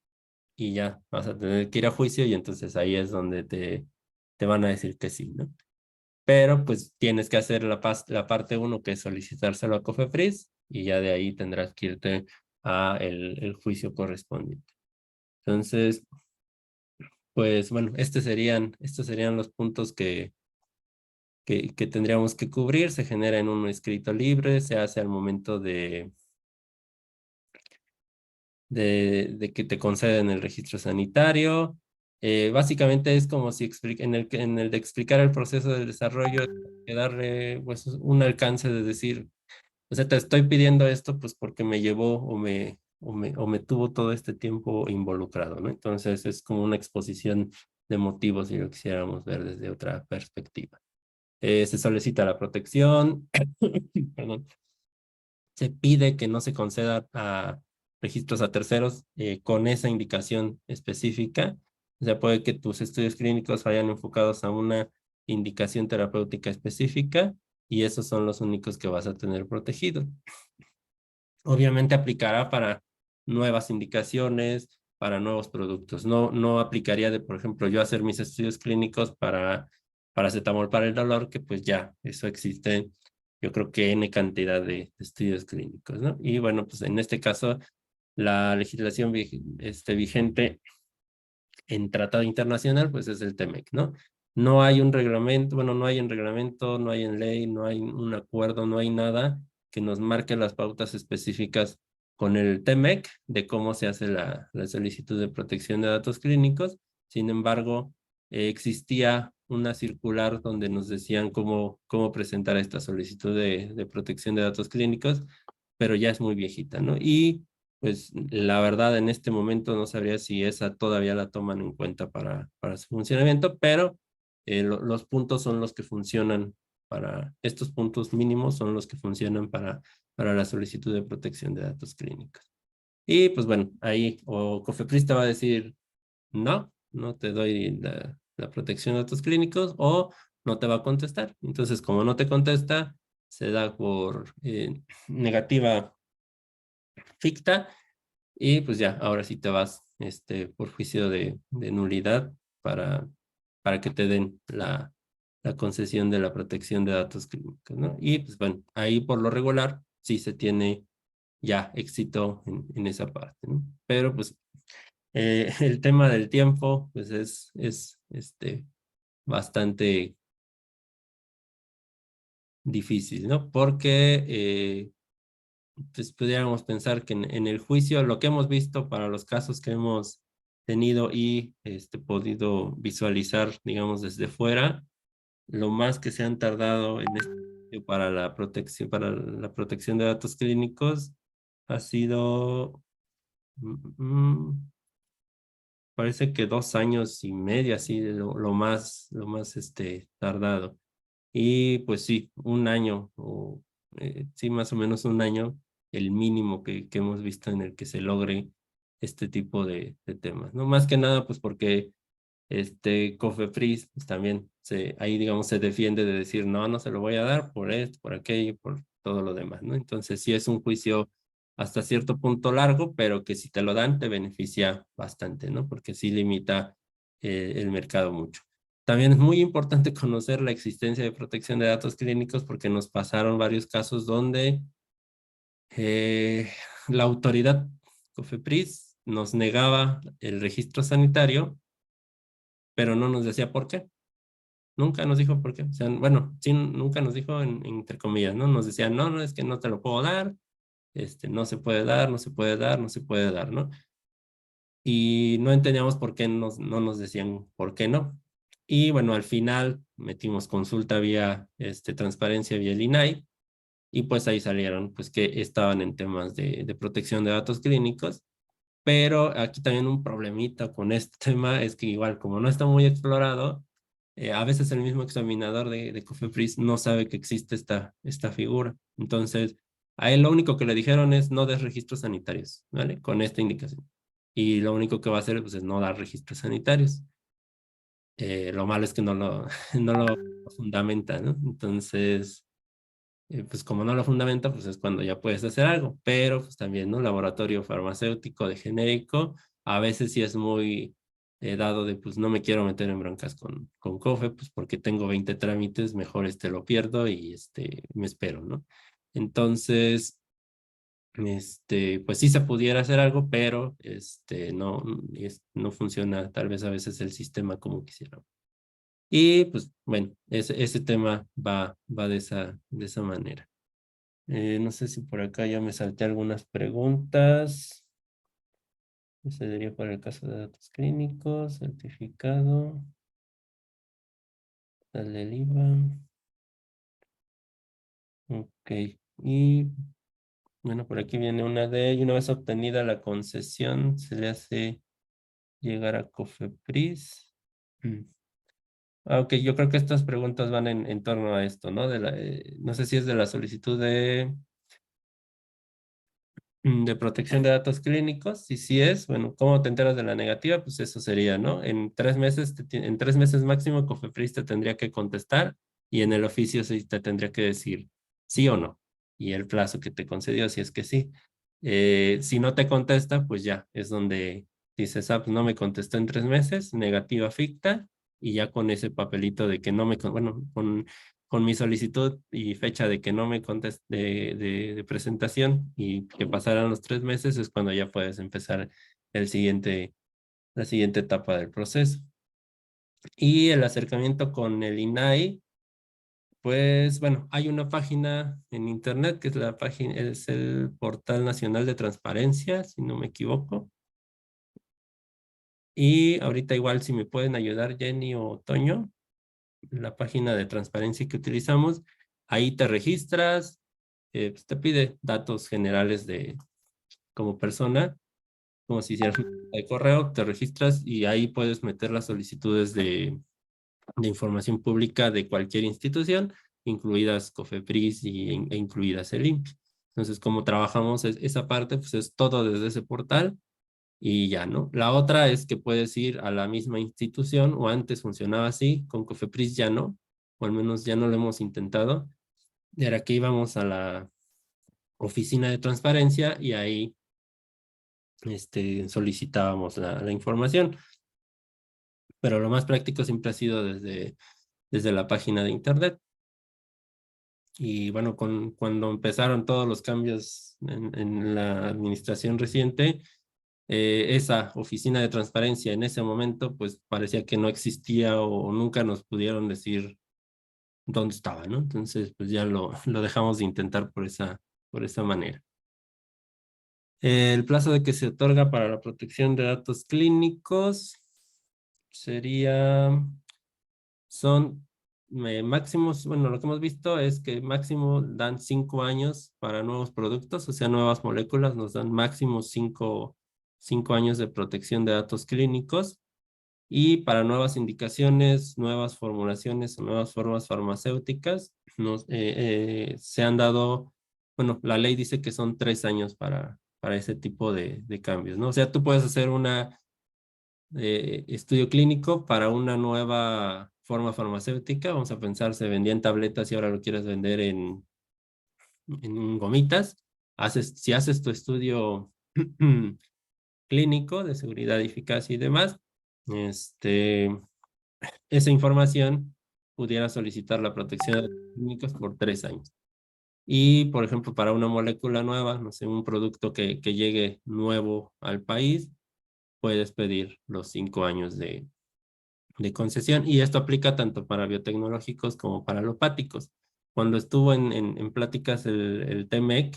y ya vas a tener que ir a juicio y entonces ahí es donde te van a decir que sí, ¿no? Pero pues tienes que hacer la parte uno, que es solicitárselo a COFEPRIS, y ya de ahí tendrás que irte a el juicio correspondiente. Entonces, pues bueno, estos serían los puntos que tendríamos que cubrir. Se genera en un escrito libre, se hace al momento de que te conceden el registro sanitario. Básicamente es como si en el de explicar el proceso del desarrollo, que darle pues, un alcance de decir, o sea, te estoy pidiendo esto pues porque me llevó o me tuvo todo este tiempo involucrado, ¿no? Entonces es como una exposición de motivos si lo quisiéramos ver desde otra perspectiva. Se solicita la protección, perdón, se pide que no se conceda a registros a terceros con esa indicación específica. O sea, puede que tus estudios clínicos vayan enfocados a una indicación terapéutica específica y esos son los únicos que vas a tener protegidos. Obviamente aplicará para nuevas indicaciones, para nuevos productos. No aplicaría de, por ejemplo, yo hacer mis estudios clínicos para paracetamol para el dolor, que pues ya, eso existe, yo creo que N cantidad de estudios clínicos, ¿no? Y bueno, pues en este caso, la legislación vigente en tratado internacional, pues es el TEMEC, ¿no? No hay un reglamento, bueno, no hay en reglamento, no hay en ley, no hay un acuerdo, no hay nada que nos marque las pautas específicas con el TEMEC de cómo se hace la solicitud de protección de datos clínicos. Sin embargo, existía una circular donde nos decían cómo presentar esta solicitud de protección de datos clínicos, pero ya es muy viejita, ¿no? Y pues la verdad en este momento no sabría si esa todavía la toman en cuenta para su funcionamiento, pero los puntos son los que funcionan estos puntos mínimos son los que funcionan para la solicitud de protección de datos clínicos. Y pues bueno, ahí o COFEPRIS te va a decir, no te doy la protección de datos clínicos o no te va a contestar. Entonces, como no te contesta, se da por negativa ficta y pues ya, ahora sí te vas por juicio de nulidad para que te den la concesión de la protección de datos clínicos, ¿no? Y pues bueno, ahí por lo regular sí se tiene ya éxito en esa parte, ¿no? Pero pues el tema del tiempo pues es bastante difícil, ¿no? Porque pues pudiéramos pensar que en el juicio, lo que hemos visto para los casos que hemos tenido y podido visualizar, digamos, desde fuera, lo más que se han tardado en este para la protección de datos clínicos ha sido, parece que 2 años y medio, así, lo más tardado. Y pues sí, un año, o sí, más o menos un año, el mínimo que hemos visto en el que se logre este tipo de temas, ¿no? Más que nada, pues porque Cofepris pues también ahí digamos se defiende de decir no, no se lo voy a dar por esto, por aquello, por todo lo demás, ¿no? Entonces sí es un juicio hasta cierto punto largo, pero que si te lo dan te beneficia bastante, ¿no? Porque sí limita el mercado mucho. También es muy importante conocer la existencia de protección de datos clínicos porque nos pasaron varios casos donde la autoridad Cofepris nos negaba el registro sanitario, pero no nos decía por qué. Nunca nos dijo por qué. O sea, bueno, sí, nunca nos dijo entre comillas, ¿no? Nos decían, no, no, es que no te lo puedo dar, no se puede dar, no se puede dar, no se puede dar, ¿no? Y no entendíamos por qué no nos decían por qué no. Y bueno, al final metimos consulta vía transparencia vía el INAI y pues ahí salieron pues que estaban en temas de protección de datos clínicos, pero aquí también un problemita con este tema es que igual como no está muy explorado, a veces el mismo examinador de Cofepris no sabe que existe esta figura. Entonces, a él lo único que le dijeron es no des registros sanitarios, ¿vale? Con esta indicación. Y lo único que va a hacer pues, es no dar registros sanitarios. Lo malo es que no lo fundamenta, ¿no? Entonces, pues como no lo fundamenta, pues es cuando ya puedes hacer algo. Pero pues también, ¿no? Laboratorio farmacéutico de genérico, a veces sí es muy dado de, pues no me quiero meter en broncas con COFE, pues porque tengo 20 trámites, mejor lo pierdo y me espero, ¿no? Entonces, pues sí se pudiera hacer algo, pero no, no funciona tal vez a veces el sistema como quisiera. Y pues bueno, ese tema va de esa manera. No sé si por acá ya me salté algunas preguntas. Ese sería para el caso de datos clínicos, certificado, tal del IVA. Ok. Y bueno, por aquí viene una y una vez obtenida la concesión, se le hace llegar a Cofepris. Mm. Ok, yo creo que estas preguntas van en torno a esto, ¿no? No sé si es de la solicitud de protección de datos clínicos, y si es, bueno, ¿cómo te enteras de la negativa? Pues eso sería, ¿no? En 3 meses, en 3 meses máximo, Cofepris te tendría que contestar y en el oficio sí te tendría que decir sí o no, y el plazo que te concedió, si es que sí. Si no te contesta, pues ya, es donde dices, ah, pues no me contestó en 3 meses, negativa ficta, y ya con ese papelito de que no me, bueno, con mi solicitud y fecha de que no me contesté de presentación y que pasaran los 3 meses es cuando ya puedes empezar la siguiente etapa del proceso. Y el acercamiento con el INAI, pues bueno, hay una página en internet que es es el Portal Nacional de Transparencia, si no me equivoco. Y ahorita igual si me pueden ayudar Jenny o Toño, la página de transparencia que utilizamos, ahí te registras, pues te pide datos generales como persona, como si hicieras un de correo, te registras y ahí puedes meter las solicitudes de información pública de cualquier institución, incluidas COFEPRIS e incluidas el INPI. Entonces, como trabajamos esa parte, pues es todo desde ese portal y ya, ¿no? La otra es que puedes ir a la misma institución, o antes funcionaba así, con COFEPRIS ya no, o al menos ya no lo hemos intentado. Era que íbamos a la oficina de transparencia y ahí solicitábamos la información, pero lo más práctico siempre ha sido desde la página de internet. Y bueno, cuando empezaron todos los cambios en la administración reciente, esa oficina de transparencia en ese momento, pues parecía que no existía o nunca nos pudieron decir dónde estaba, ¿no? Entonces, pues ya lo dejamos de intentar por esa manera. El plazo de que se otorga para la protección de datos clínicos sería, son máximos, bueno, lo que hemos visto es que máximo dan 5 años para nuevos productos, o sea, nuevas moléculas, nos dan máximo 5 años de protección de datos clínicos. Y para nuevas indicaciones, nuevas formulaciones o nuevas formas farmacéuticas, se han dado, bueno, la ley dice que son 3 años para ese tipo de cambios, ¿no? O sea, tú puedes hacer una estudio clínico para una nueva forma farmacéutica. Vamos a pensar, se vendía en tabletas y ahora lo quieres vender en gomitas. Si haces tu estudio clínico de seguridad, eficacia y demás, este, esa información pudiera solicitar la protección de datos clínicos por 3 años. Y, por ejemplo, para una molécula nueva, no sé, un producto que llegue nuevo al país, puedes pedir los 5 años de concesión. Y esto aplica tanto para biotecnológicos como para alopáticos. Cuando estuvo en pláticas el TMEC,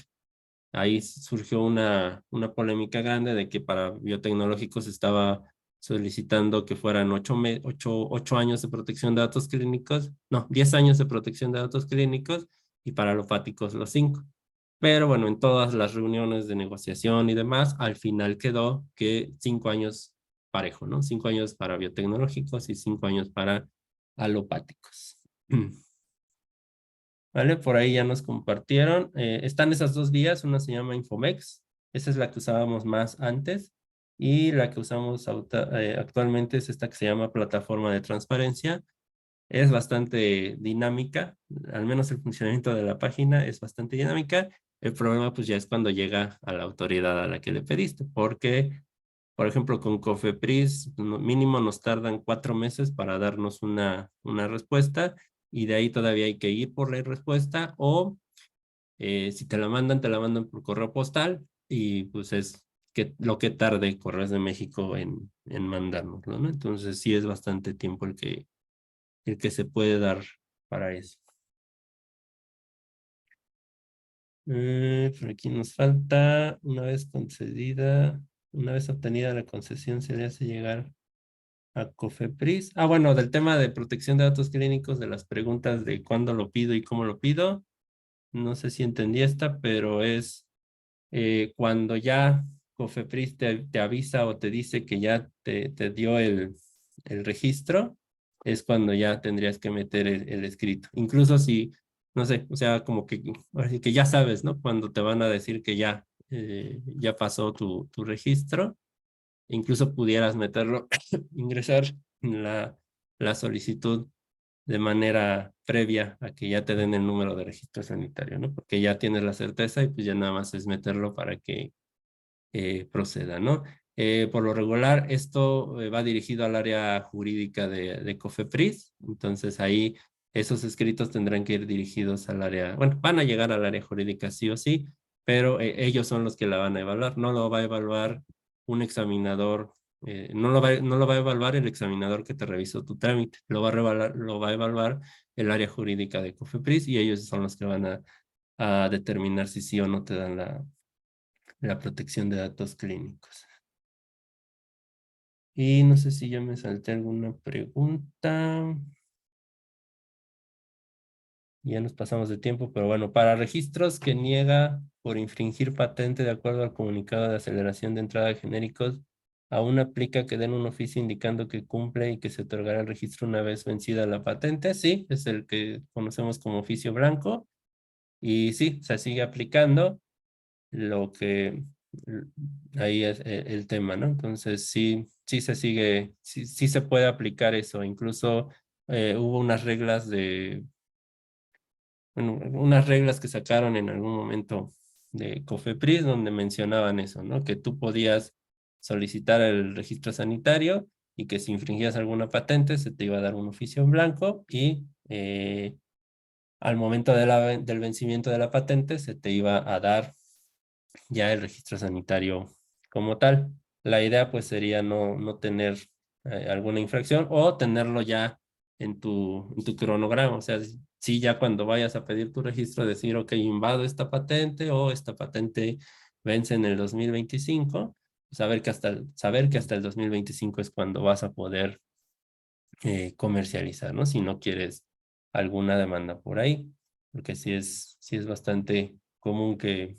ahí surgió una polémica grande de que para biotecnológicos estaba solicitando que fueran 8 años de protección de datos clínicos, no, 10 años de protección de datos clínicos y para alopáticos los 5. Pero bueno, en todas las reuniones de negociación y demás, al final quedó que 5 años parejo, ¿no? 5 años para biotecnológicos y 5 años para alopáticos. ¿Vale? Por ahí ya nos compartieron. Están esas dos vías, una se llama Infomex, esa es la que usábamos más antes, y la que usamos actualmente es esta que se llama Plataforma de Transparencia. Es bastante dinámica, al menos el funcionamiento de la página es bastante dinámica. El problema pues ya es cuando llega a la autoridad a la que le pediste, porque, por ejemplo, con Cofepris mínimo nos tardan 4 meses para darnos una respuesta y de ahí todavía hay que ir por la respuesta o si te la mandan por correo postal y pues es lo que tarde Correos de México en mandárnoslo, ¿no? Entonces sí es bastante tiempo el que se puede dar para eso. Por aquí nos falta, una vez obtenida la concesión, se le hace llegar a Cofepris. Ah, bueno, del tema de protección de datos clínicos, de las preguntas de cuándo lo pido y cómo lo pido. No sé si entendí esta, pero es cuando ya Cofepris te avisa o te dice que ya te dio el registro, es cuando ya tendrías que meter el escrito. Incluso si, no sé, o sea, como que, ahora sí que ya sabes, ¿no? Cuando te van a decir que ya pasó tu registro, incluso pudieras meterlo, ingresar la solicitud de manera previa a que ya te den el número de registro sanitario, ¿no? Porque ya tienes la certeza y pues ya nada más es meterlo para que proceda, ¿no? Por lo regular, esto va dirigido al área jurídica de Cofepris, entonces ahí esos escritos tendrán que ir dirigidos al área, bueno, van a llegar al área jurídica sí o sí, pero ellos son los que la van a evaluar, no lo va a evaluar un examinador, no lo va a evaluar el examinador que te revisó tu trámite, lo va a evaluar el área jurídica de Cofepris y ellos son los que van a determinar si sí o no te dan la protección de datos clínicos. Y no sé si ya me salté alguna pregunta. Ya nos pasamos de tiempo, pero bueno, para registros que niega por infringir patente de acuerdo al comunicado de aceleración de entrada de genéricos, aún aplica que den un oficio indicando que cumple y que se otorgará el registro una vez vencida la patente. Sí, es el que conocemos como oficio blanco. Y sí, se sigue aplicando. Lo que ahí es el tema, ¿no? Entonces sí se sigue, sí se puede aplicar eso. Incluso hubo bueno, unas reglas que sacaron en algún momento de Cofepris donde mencionaban eso, ¿no? Que tú podías solicitar el registro sanitario y que si infringías alguna patente se te iba a dar un oficio en blanco y al momento del vencimiento de la patente se te iba a dar ya el registro sanitario como tal. La idea pues sería no tener alguna infracción o tenerlo ya en tu cronograma. O sea, si ya cuando vayas a pedir tu registro decir, ok, invado esta patente o esta patente vence en el 2025, saber que hasta el 2025 es cuando vas a poder comercializar, ¿no? Si no quieres alguna demanda por ahí, porque sí es bastante común que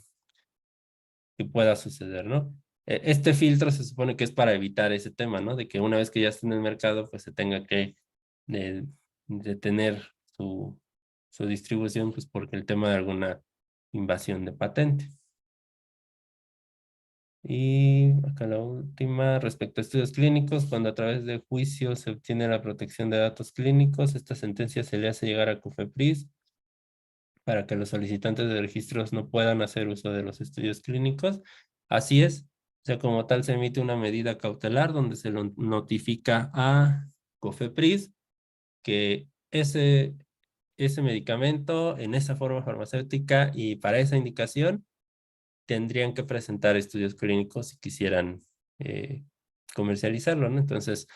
pueda suceder, ¿no? Este filtro se supone que es para evitar ese tema, ¿no? De que una vez que ya esté en el mercado, pues se tenga que de- detener su distribución, pues porque el tema de alguna invasión de patente. Y acá la última, respecto a estudios clínicos, cuando a través de juicio se obtiene la protección de datos clínicos, esta sentencia se le hace llegar a COFEPRIS para que los solicitantes de registros no puedan hacer uso de los estudios clínicos. Así es, o sea, como tal se emite una medida cautelar donde se lo notifica a COFEPRIS que ese medicamento en esa forma farmacéutica y para esa indicación tendrían que presentar estudios clínicos si quisieran eh, comercializarlo, ¿no? Entonces,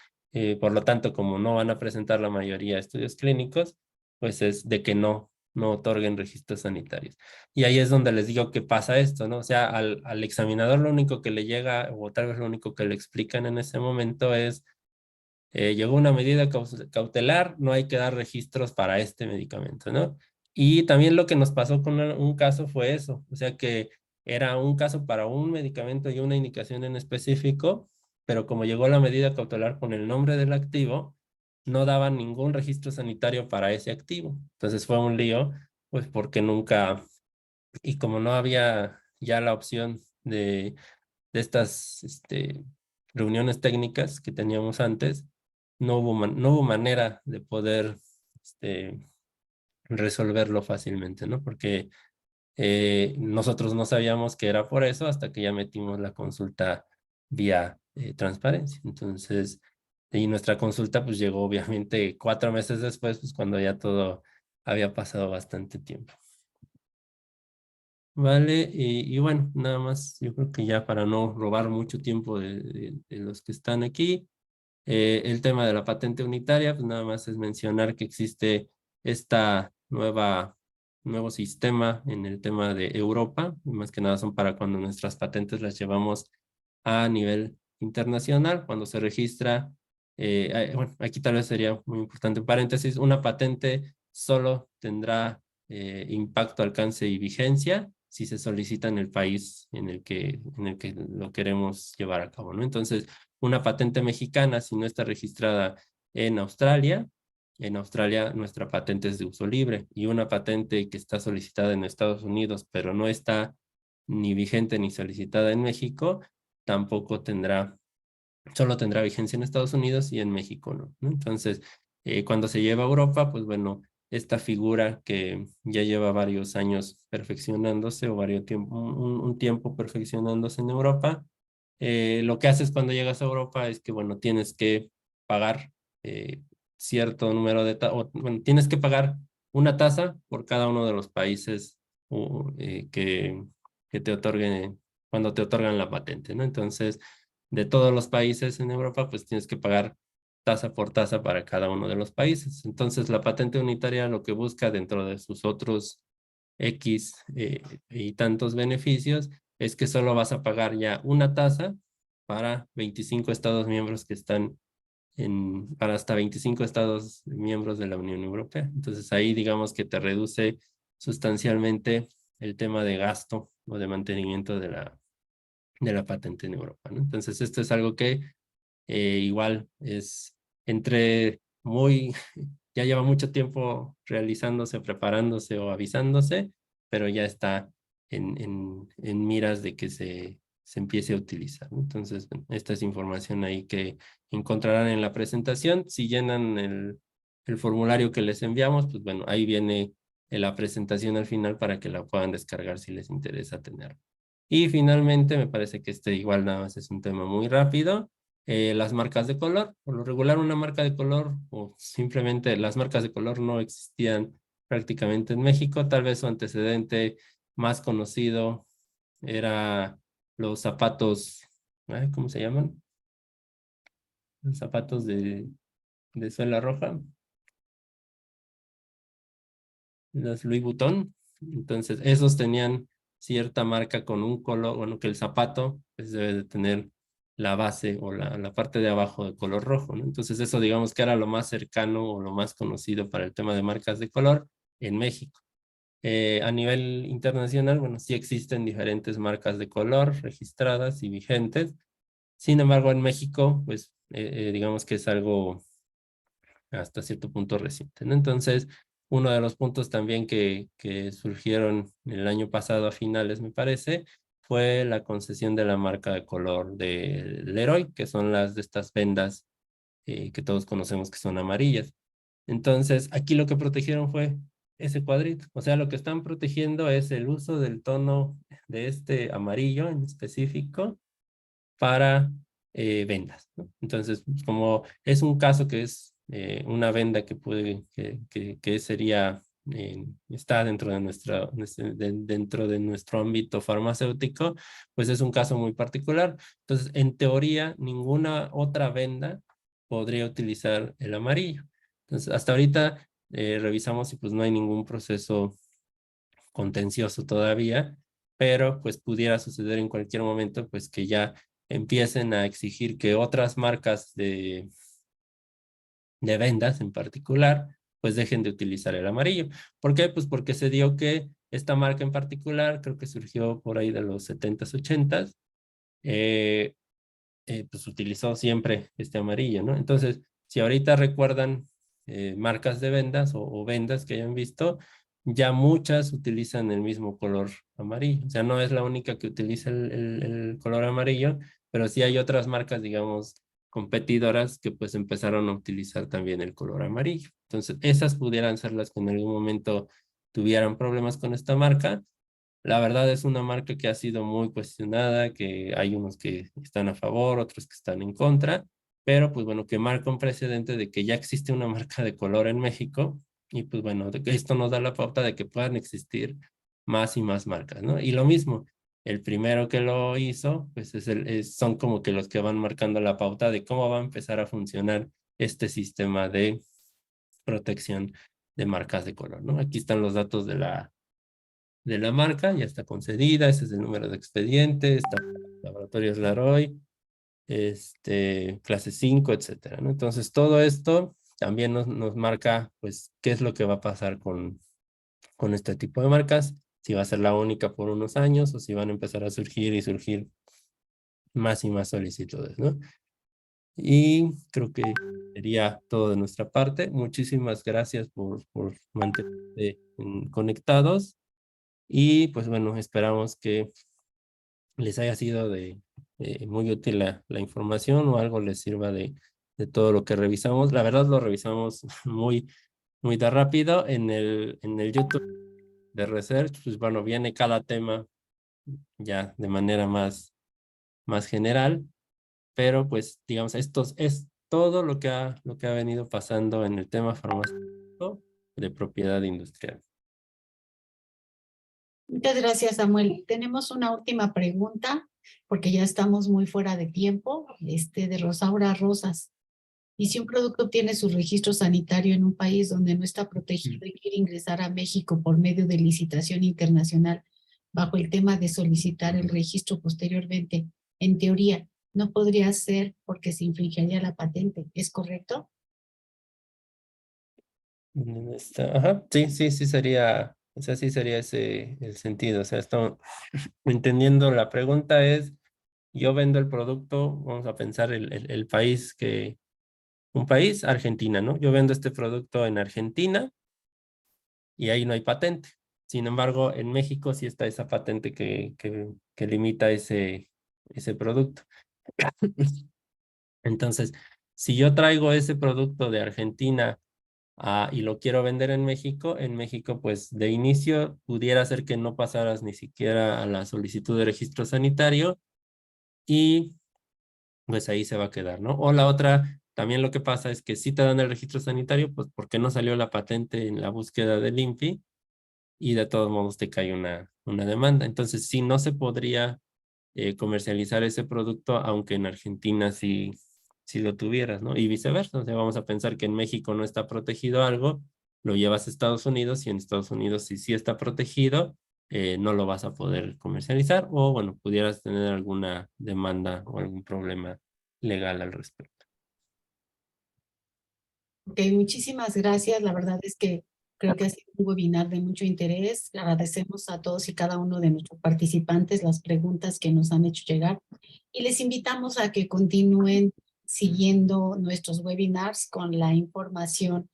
por lo tanto, como no van a presentar la mayoría de estudios clínicos, pues es de que no otorguen registros sanitarios. Y ahí es donde les digo que pasa esto, ¿no? O sea, al examinador lo único que le llega, o tal vez lo único que le explican en ese momento es llegó una medida cautelar, no hay que dar registros para este medicamento, ¿no? Y también lo que nos pasó con un caso fue eso, o sea que era un caso para un medicamento y una indicación en específico, pero como llegó la medida cautelar con el nombre del activo, no daban ningún registro sanitario para ese activo. Entonces fue un lío, pues porque nunca, y como no había ya la opción de estas reuniones técnicas que teníamos antes, no hubo manera de poder este, resolverlo fácilmente, ¿no? Porque nosotros no sabíamos que era por eso hasta que ya metimos la consulta vía transparencia. Entonces, y nuestra consulta pues llegó obviamente 4 meses después, pues cuando ya todo había pasado bastante tiempo. Vale, y bueno, nada más, yo creo que ya para no robar mucho tiempo de los que están aquí, el tema de la patente unitaria, pues nada más es mencionar que existe esta nuevo sistema en el tema de Europa, y más que nada son para cuando nuestras patentes las llevamos a nivel internacional, cuando se registra, bueno, aquí tal vez sería muy importante, en paréntesis, una patente solo tendrá impacto, alcance y vigencia si se solicita en el país en el que lo queremos llevar a cabo, ¿no? Entonces, una patente mexicana, si no está registrada en Australia nuestra patente es de uso libre y una patente que está solicitada en Estados Unidos, pero no está ni vigente ni solicitada en México, tampoco solo tendrá vigencia en Estados Unidos y en México no, ¿no? Entonces, cuando se lleva a Europa, pues bueno, esta figura que ya lleva varios años perfeccionándose o varios tiempo, un tiempo perfeccionándose en Europa, lo que haces cuando llegas a Europa es que, bueno, tienes que pagar cierto número bueno, tienes que pagar una tasa por cada uno de los países que te otorguen, cuando te otorgan la patente, ¿no? Entonces, de todos los países en Europa, pues tienes que pagar tasa por tasa para cada uno de los países. Entonces, la patente unitaria lo que busca dentro de sus otros X y tantos beneficios es que solo vas a pagar ya una tasa para 25 estados miembros que están para hasta 25 estados miembros de la Unión Europea. Entonces ahí digamos que te reduce sustancialmente el tema de gasto o de mantenimiento de la patente en Europa, ¿no? Entonces esto es algo que igual es entre muy, ya lleva mucho tiempo realizándose, preparándose o avisándose, pero ya está en miras de que se empiece a utilizar, ¿no? Entonces, bueno, esta es información ahí que encontrarán en la presentación. Si llenan el formulario que les enviamos, pues bueno, ahí viene la presentación al final para que la puedan descargar si les interesa tenerla. Y finalmente, me parece que este igual nada más es un tema muy rápido. Las marcas de color. Por lo regular, una marca de color o simplemente las marcas de color no existían prácticamente en México. Tal vez su antecedente más conocido era los zapatos, ¿ay? ¿Cómo se llaman? Los zapatos de suela roja, los Louis Vuitton. Entonces, esos tenían cierta marca con un color, bueno, que el zapato pues debe de tener la base o la parte de abajo de color rojo, ¿no? Entonces, eso digamos que era lo más cercano o lo más conocido para el tema de marcas de color en México. A nivel internacional, bueno, sí existen diferentes marcas de color registradas y vigentes. Sin embargo, en México, pues, digamos que es algo hasta cierto punto reciente, ¿no? Entonces, uno de los puntos también que surgieron el año pasado a finales, me parece, fue la concesión de la marca de color de Leroy, que son las de estas vendas que todos conocemos que son amarillas. Entonces, aquí lo que protegieron fue ese cuadrito. O sea, lo que están protegiendo es el uso del tono de este amarillo en específico para vendas, ¿no? Entonces, como es un caso que es una venda que puede, que sería, está dentro de dentro de nuestro ámbito farmacéutico, pues es un caso muy particular. Entonces, en teoría, ninguna otra venda podría utilizar el amarillo. Entonces, hasta ahorita revisamos y pues no hay ningún proceso contencioso todavía, pero pues pudiera suceder en cualquier momento pues que ya empiecen a exigir que otras marcas de vendas en particular pues dejen de utilizar el amarillo. ¿Por qué? Pues porque se dio que esta marca en particular, creo que surgió por ahí de los 70s, 80s, pues utilizó siempre este amarillo, ¿no? Entonces, si ahorita recuerdan marcas de vendas o vendas que hayan visto, ya muchas utilizan el mismo color amarillo. O sea, no es la única que utiliza el color amarillo, pero sí hay otras marcas, digamos, competidoras que pues empezaron a utilizar también el color amarillo. Entonces, esas pudieran ser las que en algún momento tuvieran problemas con esta marca. La verdad es una marca que ha sido muy cuestionada, que hay unos que están a favor, otros que están en contra, pero pues bueno, que marca un precedente de que ya existe una marca de color en México y pues bueno, esto nos da la pauta de que puedan existir más y más marcas, ¿no? Y lo mismo, el primero que lo hizo, pues son como que los que van marcando la pauta de cómo va a empezar a funcionar este sistema de protección de marcas de color, ¿no? Aquí están los datos de la marca, ya está concedida, ese es el número de expediente, está Laboratorios Laroy, clase 5, etcétera, ¿no? Entonces, todo esto también nos marca, pues, qué es lo que va a pasar con este tipo de marcas, si va a ser la única por unos años o si van a empezar a surgir y surgir más y más solicitudes, ¿no? Y creo que sería todo de nuestra parte. Muchísimas gracias por mantenerse conectados y pues bueno, esperamos que les haya sido de muy útil la información o algo les sirva de todo lo que revisamos. La verdad lo revisamos muy de rápido en el YouTube de Research, pues bueno, viene cada tema ya de manera más general, pero pues digamos, esto es todo lo que ha venido pasando en el tema farmacéutico de propiedad industrial. Muchas gracias, Samuel. Tenemos una última pregunta, porque ya estamos muy fuera de tiempo, de Rosaura Rosas. Y si un producto obtiene su registro sanitario en un país donde no está protegido y quiere ingresar a México por medio de licitación internacional, bajo el tema de solicitar el registro posteriormente, en teoría, no podría ser porque se infringiría la patente, ¿es correcto? Ajá, sí, sí sería, o sea, sí sería ese el sentido. O sea, esto, entendiendo la pregunta es, yo vendo el producto, vamos a pensar el país un país, Argentina, ¿no? Yo vendo este producto en Argentina y ahí no hay patente. Sin embargo, en México sí está esa patente que limita ese producto. Entonces, si yo traigo ese producto de Argentina y lo quiero vender en México pues de inicio pudiera ser que no pasaras ni siquiera a la solicitud de registro sanitario y pues ahí se va a quedar, ¿no? O la otra, también lo que pasa es que si te dan el registro sanitario, pues porque no salió la patente en la búsqueda del INPI y de todos modos te cae una demanda. Entonces, sí, no se podría comercializar ese producto, aunque en Argentina sí lo tuvieras, ¿no? Y viceversa, o sea, vamos a pensar que en México no está protegido algo, lo llevas a Estados Unidos y en Estados Unidos si sí está protegido, no lo vas a poder comercializar o, bueno, pudieras tener alguna demanda o algún problema legal al respecto. Ok, muchísimas gracias. La verdad es que Creo que ha sido un webinar de mucho interés. Agradecemos a todos y cada uno de nuestros participantes las preguntas que nos han hecho llegar y les invitamos a que continúen siguiendo nuestros webinars con la información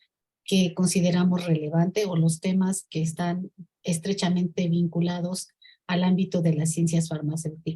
que consideramos relevante o los temas que están estrechamente vinculados al ámbito de las ciencias farmacéuticas.